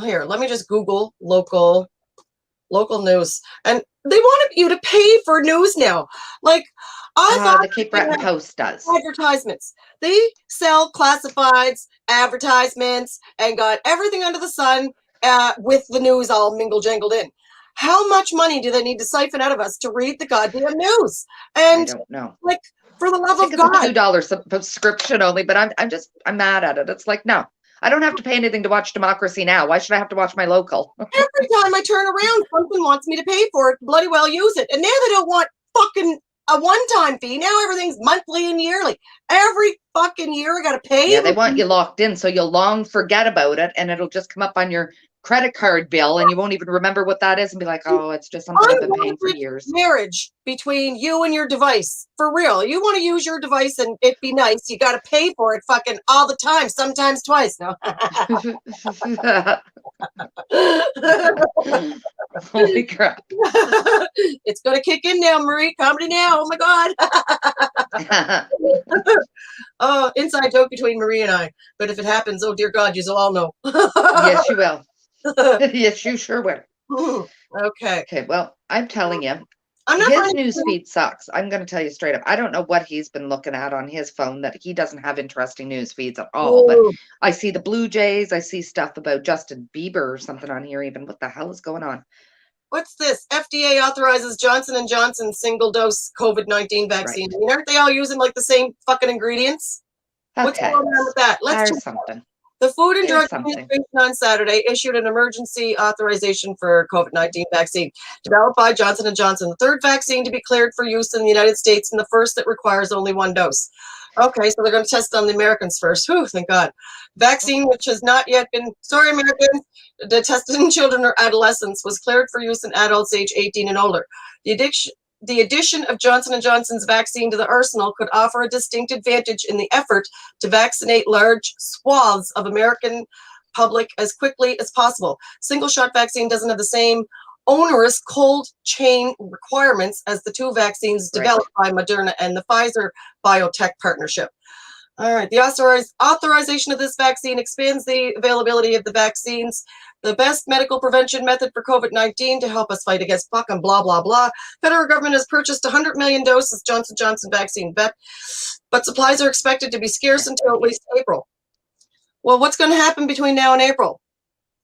here. Let me just Google local news, and they wanted you to pay for news now. Like I thought the Cape Breton Post does advertisements. They sell classifieds, advertisements, and got everything under the sun with the news all mingle jangled in. How much money do they need to siphon out of us to read the goddamn news? And I don't know. Like, for the love of God, God, it's a $2 subscription only. But I'm mad at it. It's like, no, I don't have to pay anything to watch Democracy Now. Why should I have to watch my local? Every time I turn around, something wants me to pay for it. Bloody well use it. And now they don't want fucking a one-time fee. Now everything's monthly and yearly. Every fucking year I got to pay. Yeah, they want you locked in so you'll long forget about it, and it'll just come up on your credit card bill, and you won't even remember what that is and be like, oh, it's just something I've been paying for years. Marriage between you and your device. For real. You want to use your device and it be nice, you got to pay for it fucking all the time, sometimes twice. No. Holy crap. It's going to kick in now, Marie. Comedy now. Oh my God. Inside joke between Marie and I. But if it happens, oh dear God, you'll all know. Yes, you will. Yes, you sure will. Okay. Okay, well, I'm telling you, his news feed sucks. I'm going to tell you straight up. I don't know what he's been looking at on his phone that he doesn't have interesting news feeds at all. But I see the Blue Jays. I see stuff about Justin Bieber or something on here even. What the hell is going on? What's this? FDA authorizes Johnson & Johnson single-dose COVID-19 vaccine. Right. I mean, aren't they all using like the same fucking ingredients? Okay. What's going on with that? Let's check something. The Food and Drug Administration on Saturday issued an emergency authorization for COVID-19 vaccine developed by Johnson & Johnson, the third vaccine to be cleared for use in the United States and the first that requires only one dose. Okay, so they're going to test on the Americans first. Whew, thank God. Vaccine, which has not yet been, Americans, tested in children or adolescents, was cleared for use in adults age 18 and older. The addition of Johnson & Johnson's vaccine to the arsenal could offer a distinct advantage in the effort to vaccinate large swaths of American public as quickly as possible. Single-shot vaccine doesn't have the same onerous cold chain requirements as the two vaccines developed by Moderna and the Pfizer biotech partnership. All right, the authorization of this vaccine expands the availability of the vaccines, the best medical prevention method for COVID-19 to help us fight against fucking blah, blah, blah. Federal government has purchased 100 million doses Johnson & Johnson vaccine, but supplies are expected to be scarce until at least April. Well, what's going to happen between now and April?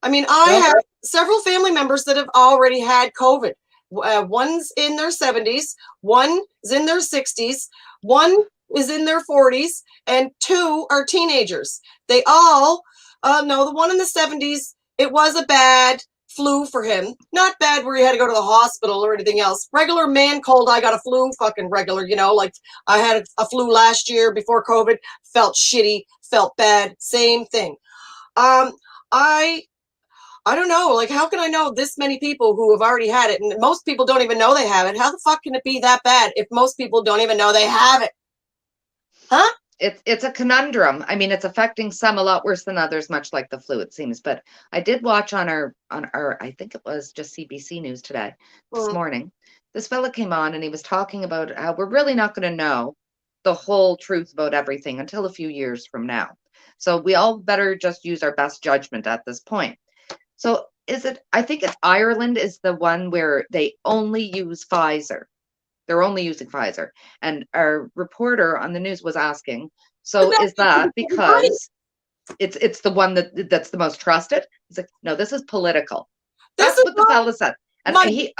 I mean, I have several family members that have already had COVID. One's in their 70s, one is in their 60s, one is in their 40s, and two are teenagers. They all, no, the one in the 70s, it was a bad flu for him. Not bad where he had to go to the hospital or anything else. Regular man cold, I got a flu, fucking regular, like I had a flu last year before COVID, felt shitty, felt bad, same thing. I don't know, like, how can I know this many people who have already had it? And most people don't even know they have it. How the fuck can it be that bad if most people don't even know they have it? Huh? It's a conundrum. I mean, it's affecting some a lot worse than others, much like the flu, it seems. But I did watch on our I think it was just CBC News today, this morning. This fella came on and he was talking about how we're really not going to know the whole truth about everything until a few years from now. So we all better just use our best judgment at this point. So I think it's Ireland is the one where they only use Pfizer. They're only using Pfizer. And our reporter on the news was asking, so is that because it's the one that's the most trusted? He's like, no, this is political. That's what the fella said. And to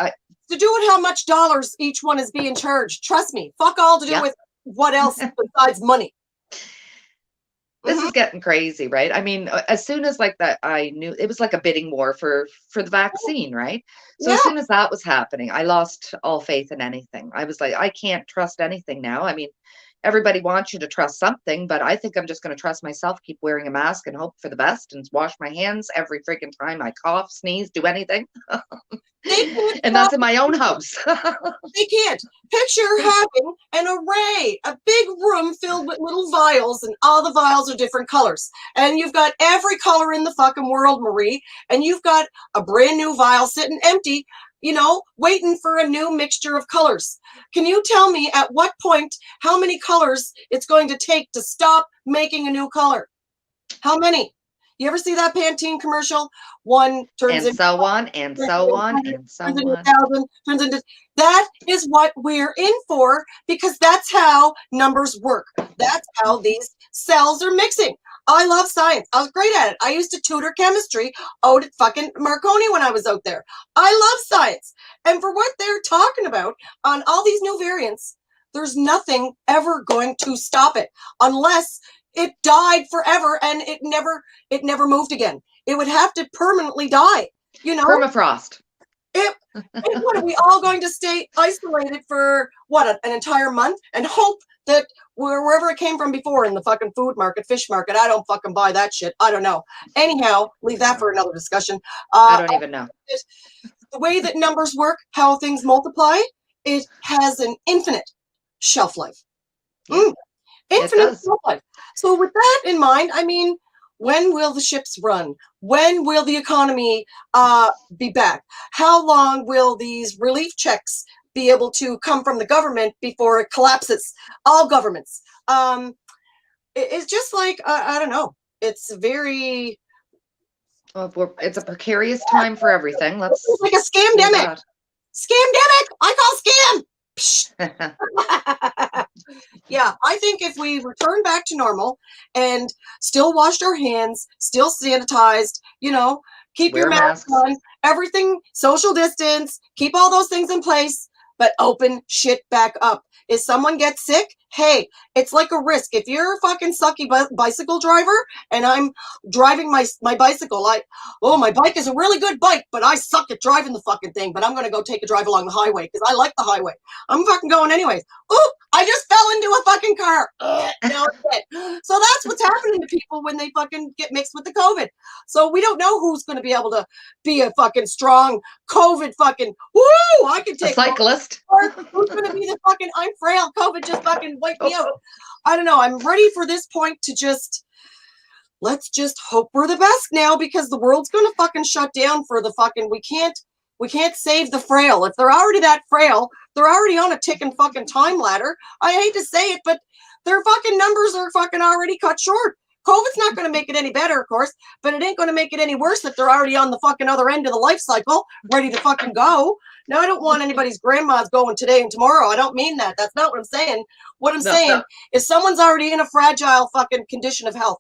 do with how much dollars each one is being charged. Trust me, fuck all to do with what else besides money. This is getting crazy, right? I mean, as soon as like that, I knew it was like a bidding war for the vaccine, right? So as soon as that was happening, I lost all faith in anything. I was like, I can't trust anything now. I mean, everybody wants you to trust something, but I think I'm just going to trust myself, keep wearing a mask and hope for the best and wash my hands every freaking time I cough, sneeze, do anything. And that's in my own house. They can't. Picture having an array, a big room filled with little vials, and all the vials are different colors. And you've got every color in the fucking world, Marie, and you've got a brand new vial sitting empty, waiting for a new mixture of colors. Can you tell me at what point, how many colors it's going to take to stop making a new color? How many? You ever see that Pantene commercial? One turns and into so on, and so on, and so turns into on. 1,000, turns into that is what we're in for, because that's how numbers work. That's how these cells are mixing. I love science. I was great at it. I used to tutor chemistry out at fucking Marconi when I was out there. I love science. And for what they're talking about on all these new variants, there's nothing ever going to stop it unless it died forever and it never moved again. It would have to permanently die, Permafrost. What, are we all going to stay isolated for an entire month and hope that wherever it came from before in the fucking food market, fish market, I don't fucking buy that shit. I don't know. Anyhow, leave that for another discussion. I don't even know. The way that numbers work, how things multiply, it has an infinite shelf life. Infinite shelf life. So with that in mind, I mean, when will the ships run? When will the economy be back? How long will these relief checks be able to come from the government before it collapses? All governments. It's just like, I don't know. It's very... Well, it's a precarious time for everything. It's like a scamdemic. Scamdemic! I call scam! Yeah, I think if we return back to normal and still washed our hands, still sanitized, keep your mask on, everything, social distance, keep all those things in place, but open shit back up. If someone gets sick, hey, it's like a risk. If you're a fucking sucky bicycle driver and I'm driving my bicycle, my bike is a really good bike, but I suck at driving the fucking thing, but I'm going to go take a drive along the highway because I like the highway. I'm fucking going anyways. Ooh, I just fell into a fucking car. Now it's dead. So that's what's happening to people when they fucking get mixed with the COVID. So we don't know who's going to be able to be a fucking strong COVID fucking, woo, I can take a cyclist. Or who's going to be the fucking, I'm frail, COVID just fucking wiped me out. I don't know. I'm ready for this point to let's just hope we're the best now, because the world's going to fucking shut down for the fucking, we can't save the frail. If they're already that frail, they're already on a ticking fucking time ladder. I hate to say it, but their fucking numbers are fucking already cut short. COVID's not going to make it any better, of course, but it ain't going to make it any worse if they're already on the fucking other end of the life cycle, ready to fucking go. Now, I don't want anybody's grandma's going today and tomorrow. I don't mean that. That's not what I'm saying. What I'm saying is someone's already in a fragile fucking condition of health.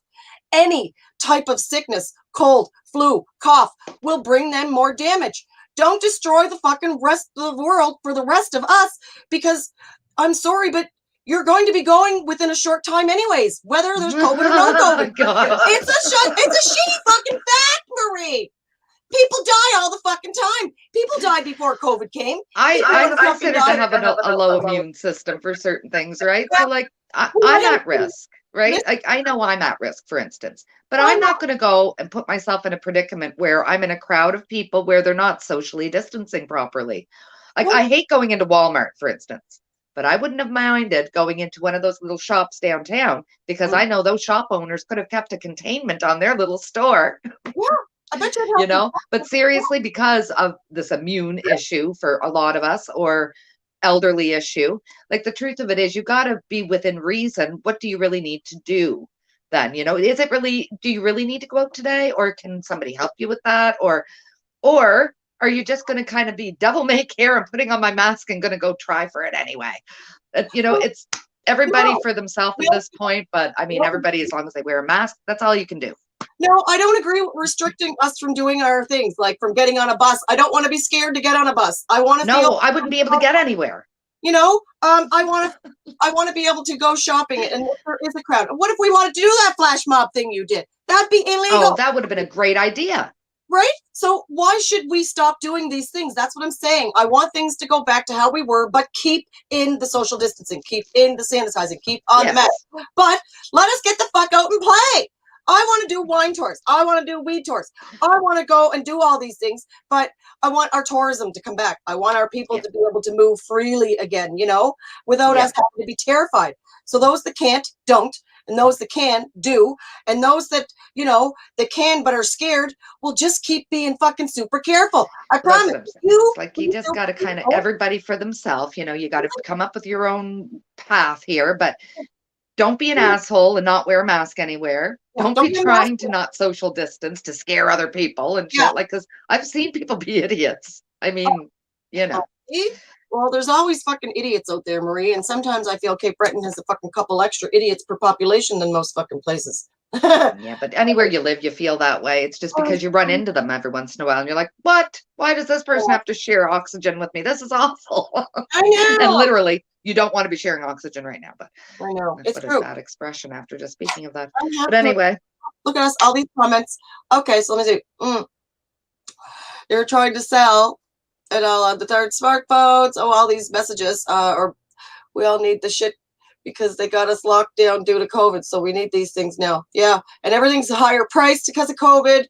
Any type of sickness, cold, flu, cough, will bring them more damage. Don't destroy the fucking rest of the world for the rest of us, because I'm sorry, but you're going to be going within a short time anyways, whether there's COVID or no COVID. God. It's a shitty fucking fact, Marie. People die all the fucking time. People died before COVID came. I'm considered to have a low immune system for certain things, right? So like I'm at risk, right? I know I'm at risk, for instance, but I'm not going to go and put myself in a predicament where I'm in a crowd of people where they're not socially distancing properly. Like I hate going into Walmart, for instance, but I wouldn't have minded going into one of those little shops downtown because I know those shop owners could have kept a containment on their little store. Yeah, I bet you. But seriously, because of this immune issue for a lot of us, or elderly issue, like the truth of it is you got to be within reason. What do you really need to do then? Is it really, do you really need to go out today, or can somebody help you with that? Or are you just going to kind of be devil may care and putting on my mask and going to go try for it anyway? It's everybody for themselves at this point, but I mean, everybody, as long as they wear a mask, that's all you can do. No, I don't agree with restricting us from doing our things, like from getting on a bus. I don't want to be scared to get on a bus. I want to feel. I wouldn't be able to get anywhere. I want to be able to go shopping, and if there is a crowd. What if we want to do that flash mob thing you did? That'd be illegal. Oh, that would have been a great idea. Right? So why should we stop doing these things? That's what I'm saying. I want things to go back to how we were, but keep in the social distancing, keep in the sanitizing, keep on the mask. But let us get the fuck out and play. I want to do wine tours. I want to do weed tours. I want to go and do all these things, but I want our tourism to come back. I want our people to be able to move freely again, without us having to be terrified. So those that can't, don't. And those that can, do. And those that, that can but are scared, will just keep being fucking super careful. I promise. You just got to kind of, everybody for themselves, you got to come up with your own path here, but don't be an asshole and not wear a mask anywhere. Don't be trying to not social distance to scare other people and shit. Because I've seen people be idiots. I mean, Well, there's always fucking idiots out there, Marie. And sometimes I feel Cape Breton has a fucking couple extra idiots per population than most fucking places. Yeah, but anywhere you live, you feel that way. It's just because you run into them every once in a while and you're like, what? Why does this person have to share oxygen with me? This is awful. I know. And literally, you don't want to be sharing oxygen right now, but I know. It's true. A sad expression after just speaking of that. But anyway. Look at us, all these comments. Okay, so let me see. They're trying to sell and all the third smartphones. Oh, all these messages. Or we all need the shit because they got us locked down due to COVID. So we need these things now. Yeah. And everything's higher priced because of COVID.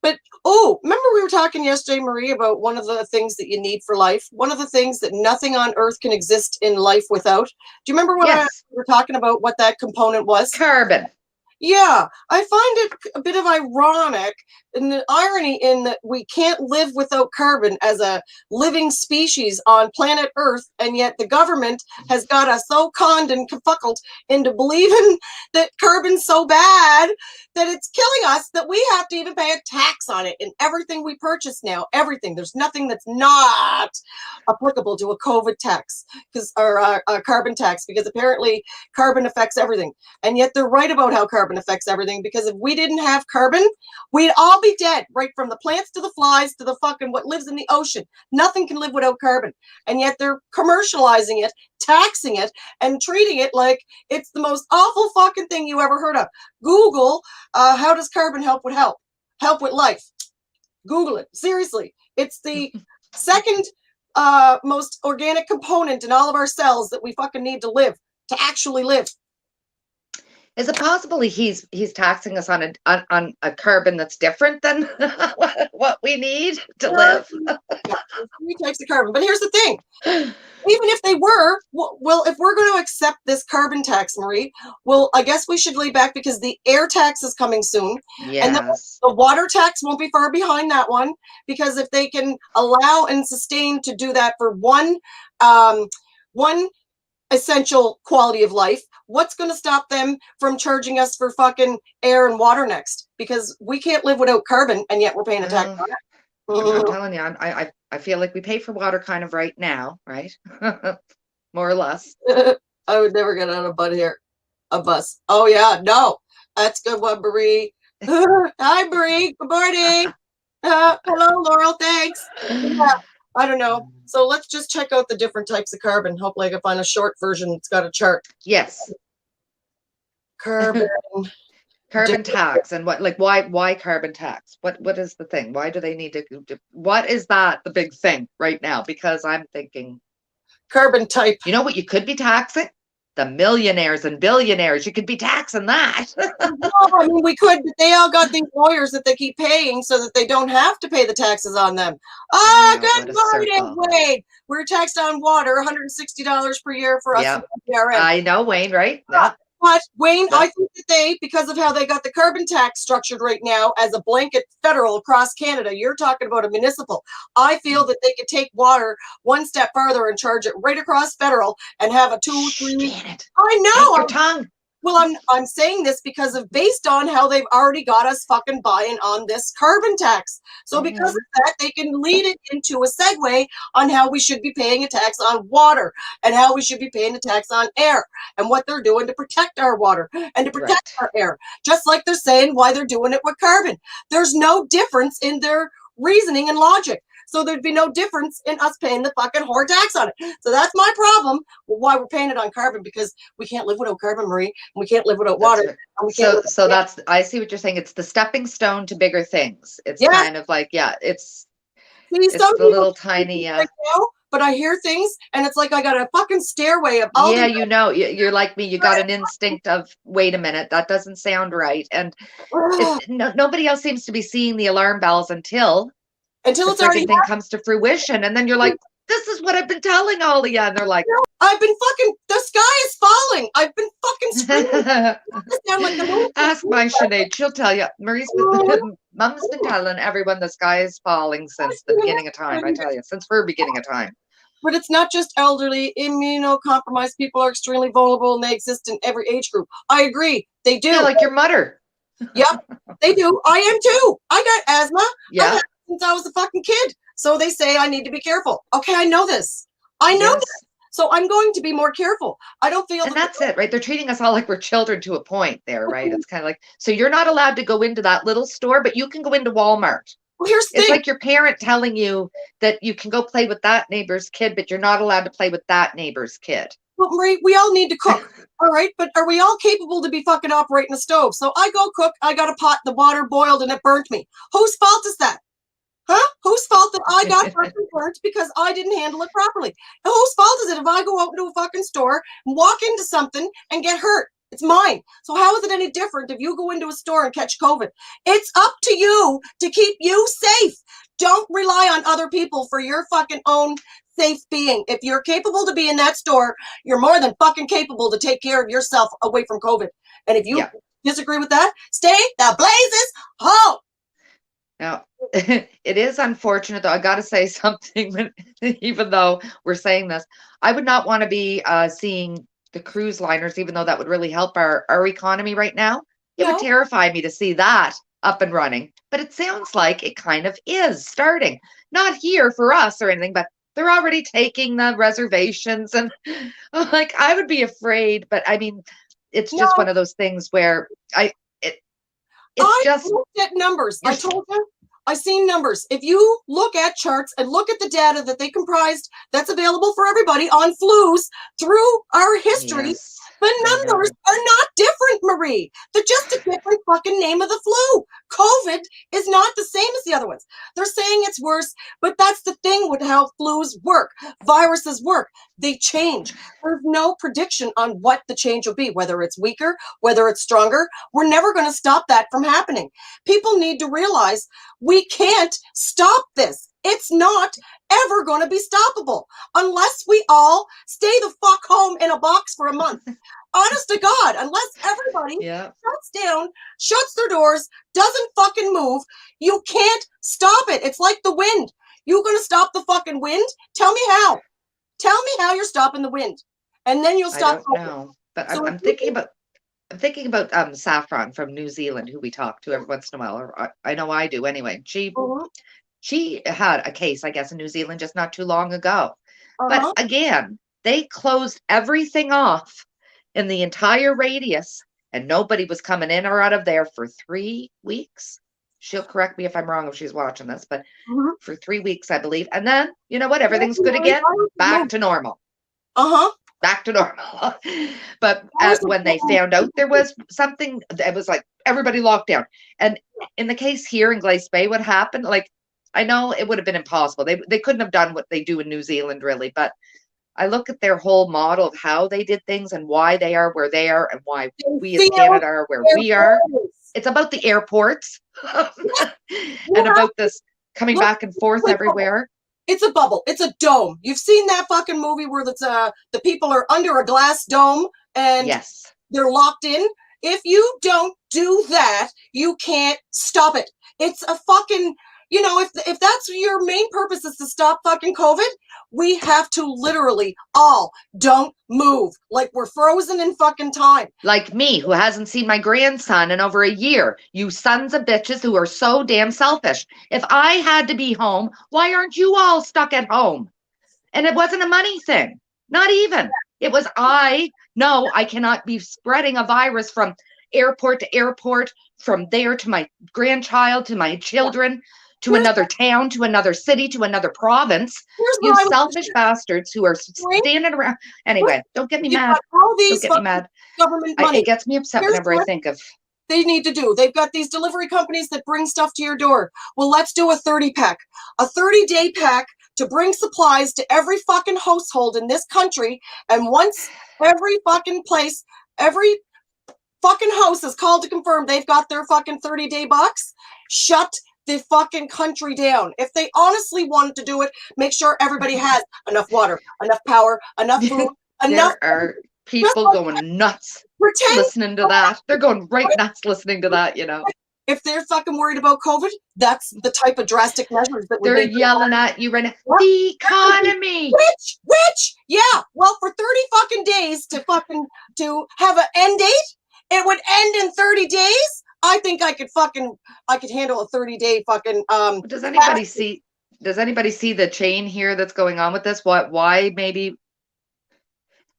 But, remember we were talking yesterday, Marie, about one of the things that you need for life? One of the things that nothing on earth can exist in life without. Do you remember what we were talking about, what that component was? Carbon. Yeah, I find it a bit of ironic and the irony in that we can't live without carbon as a living species on planet Earth, and yet the government has got us so conned and confuckled into believing that carbon's so bad that it's killing us, that we have to even pay a tax on it in everything we purchase now. Everything. There's nothing that's not applicable to a COVID tax or a carbon tax, because apparently carbon affects everything. And yet they're right about how carbon affects everything, because if we didn't have carbon, we'd all be dead, right from the plants to the flies to the fucking what lives in the ocean. Nothing can live without carbon. And yet they're commercializing it, taxing it, and treating it like it's the most awful fucking thing you ever heard of. Google, how does carbon help with life? Google it. Seriously. It's the second most organic component in all of our cells that we fucking need to live, to actually live. Is it possible he's taxing us on a carbon that's different than what we need to live? Three types of carbon. But here's the thing. Even if they were, well, if we're going to accept this carbon tax, Marie, well, I guess we should lay back, because the air tax is coming soon. Yes. And the water tax won't be far behind that one, because if they can allow and sustain to do that for one essential quality of life, what's going to stop them from charging us for fucking air and water next? Because we can't live without carbon, and yet we're paying a tax on it. I'm telling you, I feel like we pay for water kind of right now, right? More or less. I would never get on a bus. Oh yeah, no, that's a good one, Marie. Hi, Marie. Good morning. Hello, Laurel. Thanks. Yeah, I don't know. So let's just check out the different types of carbon. Hopefully, I can find a short version that's got a chart. Yes. Carbon. Carbon tax and what, like, why carbon tax? What is the thing? Why do they need to, what is that the big thing right now? Because I'm thinking, Carbon type. you know what you could be taxing? The millionaires and billionaires. You could be taxing that. Well, I mean, we could, but they all got these lawyers that they keep paying so that they don't have to pay the taxes on them. Yeah, Good what a morning, circle. Wade. We're taxed on water, $160 per year for us in Yeah. CBRM. I know, Wayne, right? Yeah. But Wayne, Yeah. I think that they, because of how they got the carbon tax structured right now as a blanket federal across Canada, you're talking about a municipal. I feel that they could take water one step further and charge it right across federal and have a 2, Shh, 3. Janet. I Bite your know. tongue. Well, I'm saying this because of based on how they've already got us fucking buying on this carbon tax. So because of that, they can lead it into a segue on how we should be paying a tax on water and how we should be paying a tax on air and what they're doing to protect our water and to protect Right. our air. Just like they're saying why they're doing it with carbon. There's no difference in their reasoning and logic. So there'd be no difference in us paying the fucking whore tax on it. So that's my problem. Why we're paying it on carbon, because we can't live without carbon, Marie, and we can't live without water, That's right. and we can't So live so without. that's, I see what you're saying. It's the stepping stone to bigger things. It's Yes. kind of like, yeah, it's See, some the people little tiny right now, but I hear things and it's like I got a fucking stairway of all yeah, these. you know, you're like me. You got an instinct of, wait a minute, that doesn't sound right. And nobody else seems to be seeing the alarm bells until Until the it's already freaking thing comes to fruition. And then you're like, this is what I've been telling all of you. And they're like, happened. I've been fucking, the sky is falling. I've been fucking screaming this down like the ask my moon. Sinead. She'll tell you. Mom's been telling everyone the sky is falling since the beginning of time. I tell you, since her beginning of time. But it's not just elderly, immunocompromised people are extremely vulnerable and they exist in every age group. I agree. They do. Yeah, like your mother. Yep, they do. I am too. I got asthma. Yeah. I've had it since I was a fucking kid. So they say I need to be careful. Okay, I know this. I know Yes. this. So I'm going to be more careful. I don't feel And that's it, right? They're treating us all like we're children to a point there, right? It's kind of like, so you're not allowed to go into that little store, but you can go into Walmart. Well, here's the It's thing. like your parent telling you that you can go play with that neighbor's kid, but you're not allowed to play with that neighbor's kid. Well, Marie, we all need to cook. All right, but are we all capable to be fucking operating a stove? So I go cook, I got a pot, the water boiled and it burnt me. Whose fault is that? Huh? Whose fault that I got fucking burnt because I didn't handle it properly? Whose fault is it if I go out into a fucking store and walk into something and get hurt? It's mine. So how is it any different if you go into a store and catch COVID? It's up to you to keep you safe. Don't rely on other people for your fucking own safe being. If you're capable to be in that store, you're more than fucking capable to take care of yourself away from COVID. And if you disagree with that, stay the blazes home. Now, it is unfortunate, though. I got to say something, even though we're saying this, I would not want to be seeing the cruise liners, even though that would really help our economy right now. It would terrify me to see that up and running. But it sounds like it kind of is starting. Not here for us or anything, but they're already taking the reservations. And like, I would be afraid. But I mean, it's just one of those things where I looked at numbers. I told you, I seen numbers. If you look at charts and look at the data that they comprised, that's available for everybody on flus through our history. The numbers are not different, Marie. They're just a different fucking name of the flu. COVID is not the same as the other ones. They're saying it's worse, but that's the thing with how flus work. Viruses work. They change. There's no prediction on what the change will be, whether it's weaker, whether it's stronger. We're never going to stop that from happening. People need to realize we can't stop this. It's not ever going to be stoppable unless we all stay the fuck home in a box for a month. Honest to God, unless everybody shuts down, shuts their doors, doesn't fucking move, you can't stop it. It's like the wind. You going to stop the fucking wind? Tell me how. Tell me how you're stopping the wind, and then you'll stop. I don't know, but so I'm thinking about Saffron from New Zealand, who we talk to every once in a while, or I know I do anyway. She had a case, I guess, in New Zealand just not too long ago. But again, they closed everything off in the entire radius, and nobody was coming in or out of there for 3 weeks. She'll correct me if I'm wrong if she's watching this, but Mhm. for 3 weeks, I believe. And then, you know what? Everything's good again. Back to normal. Uh-huh. Back to normal. But Where's the when they found out there was something, it was like everybody locked down. And in the case here in Glace Bay, what happened? Like, I know it would have been impossible. They couldn't have done what they do in New Zealand, really. But I look at their whole model of how they did things and why they are where they are and why we as Canada are where we are. It's about the airports and about this coming Look, back and forth everywhere. it's a bubble. It's a dome. You've seen that fucking movie where the people are under a glass dome and Yes. they're locked in. If you don't do that, you can't stop it. It's a fucking, if that's your main purpose is to stop fucking COVID, we have to literally all don't move. Like we're frozen in fucking time. Like me, who hasn't seen my grandson in over a year. You sons of bitches who are so damn selfish. If I had to be home, why aren't you all stuck at home? And it wasn't a money thing. Not even. It was no, I cannot be spreading a virus from airport to airport, from there to my grandchild, to my children, to another town, to another city, to another province. You selfish bastards who are standing around. Anyway, don't get me mad. All these don't get me mad. Government money. It gets me upset whenever I think of. They need to do. They've got these delivery companies that bring stuff to your door. Well, let's do a 30-pack, a 30-day pack to bring supplies to every fucking household in this country. And once every fucking place, every fucking house is called to confirm they've got their fucking 30-day box, shut the fucking country down. If they honestly wanted to do it, make sure everybody has enough water, enough power, enough food, enough. There are people going nuts listening to that. They're going right nuts listening to that, If they're fucking worried about COVID, that's the type of drastic measures that they're yelling at you right now. The economy. Which, yeah. Well, for 30 fucking days to have an end date, it would end in 30 days. I think I could handle a 30-day fucking. Does anybody see the chain here that's going on with this? Why maybe?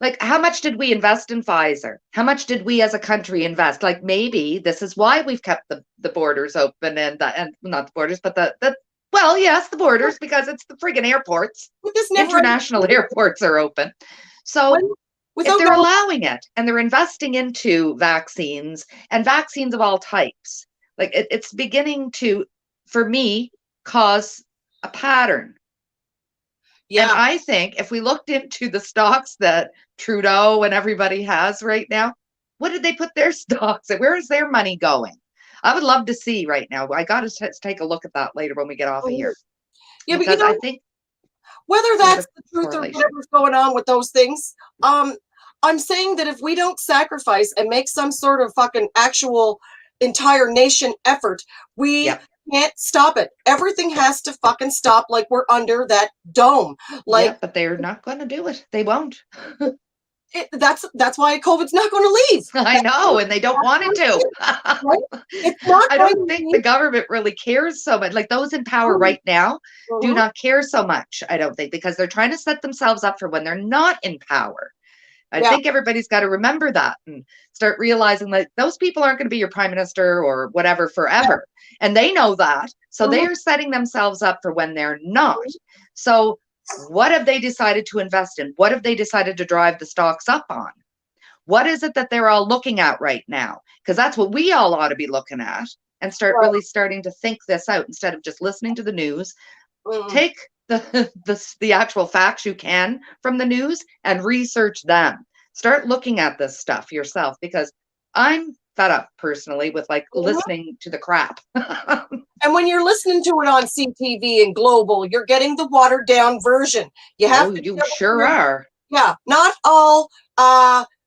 Like, how much did we invest in Pfizer? How much did we as a country invest? Like, maybe this is why we've kept the borders open and not the borders, but the borders, because it's the friggin' airports. International airports are open. So if they're allowing it and they're investing into vaccines and vaccines of all types, like it's beginning to, for me, cause a pattern. Yeah. And I think if we looked into the stocks that Trudeau and everybody has right now, what did they put their stocks at? Where is their money going? I would love to see right now. I got to take a look at that later when we get off of here. Yeah, because but I think whether that's the truth or whatever's going on with those things, I'm saying that if we don't sacrifice and make some sort of fucking actual entire nation effort, we can't stop it. Everything has to fucking stop like we're under that dome. But they're not going to do it. They won't. That's why COVID's not going to leave. I know, and they don't want it to. I don't think the government really cares so much. Like those in power right now do not care so much, I don't think, because they're trying to set themselves up for when they're not in power. I think everybody's got to remember that and start realizing that those people aren't going to be your prime minister or whatever forever. And they know that. So they are setting themselves up for when they're not. So what have they decided to invest in? What have they decided to drive the stocks up on? What is it that they're all looking at right now? Because that's what we all ought to be looking at and start starting to think this out instead of just listening to the news. Take the actual facts you can from the news and research them. Start looking at this stuff yourself, because I'm fed up personally with listening to the crap. And when you're listening to it on CTV and Global, you're getting the watered down version. You have you sure are. Yeah, not all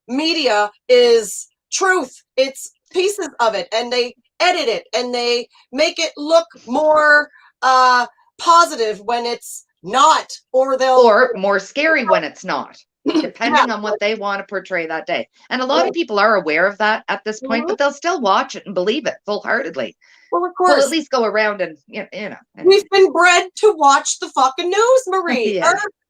media is truth. It's pieces of it, and they edit it and they make it look more positive when it's not, or more scary when it's not, depending on what they want to portray that day. And a lot of people are aware of that at this point, but they'll still watch it and believe it full-heartedly. Well, of course. We'll at least go around and We've been bred to watch the fucking news, Marie.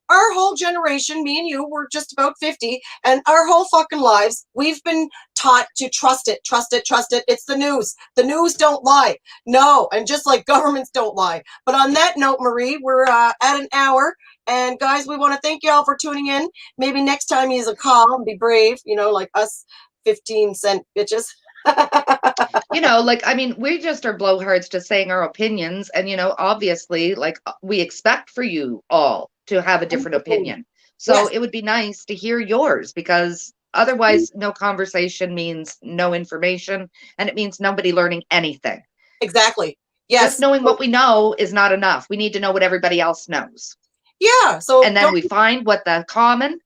our whole generation, me and you, were just about 50, and our whole fucking lives, we've been taught to trust it, trust it, trust it. It's the news. The news don't lie. No, and just like governments don't lie. But on that note, Marie, we're at an hour. And guys, we want to thank y'all for tuning in. Maybe next time you use a call and be brave, like us 15-cent bitches. Like, I mean, we just are blowhards just saying our opinions. And, obviously, like, we expect for you all to have a different opinion. So Yes. it would be nice to hear yours, because otherwise, no conversation means no information, and it means nobody learning anything. Exactly. Yes. Just knowing what we know is not enough. We need to know what everybody else knows. Yeah. So And then we find what the common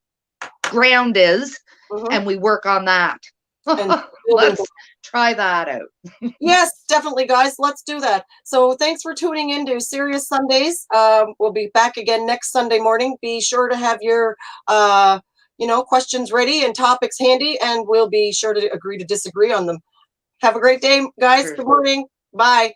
ground is, and we work on that. Let's try that out. Yes, definitely, guys. Let's do that. So thanks for tuning in to Serious Sundays. We'll be back again next Sunday morning. Be sure to have your questions ready and topics handy, and we'll be sure to agree to disagree on them. Have a great day, guys. Sure. Good morning. Bye.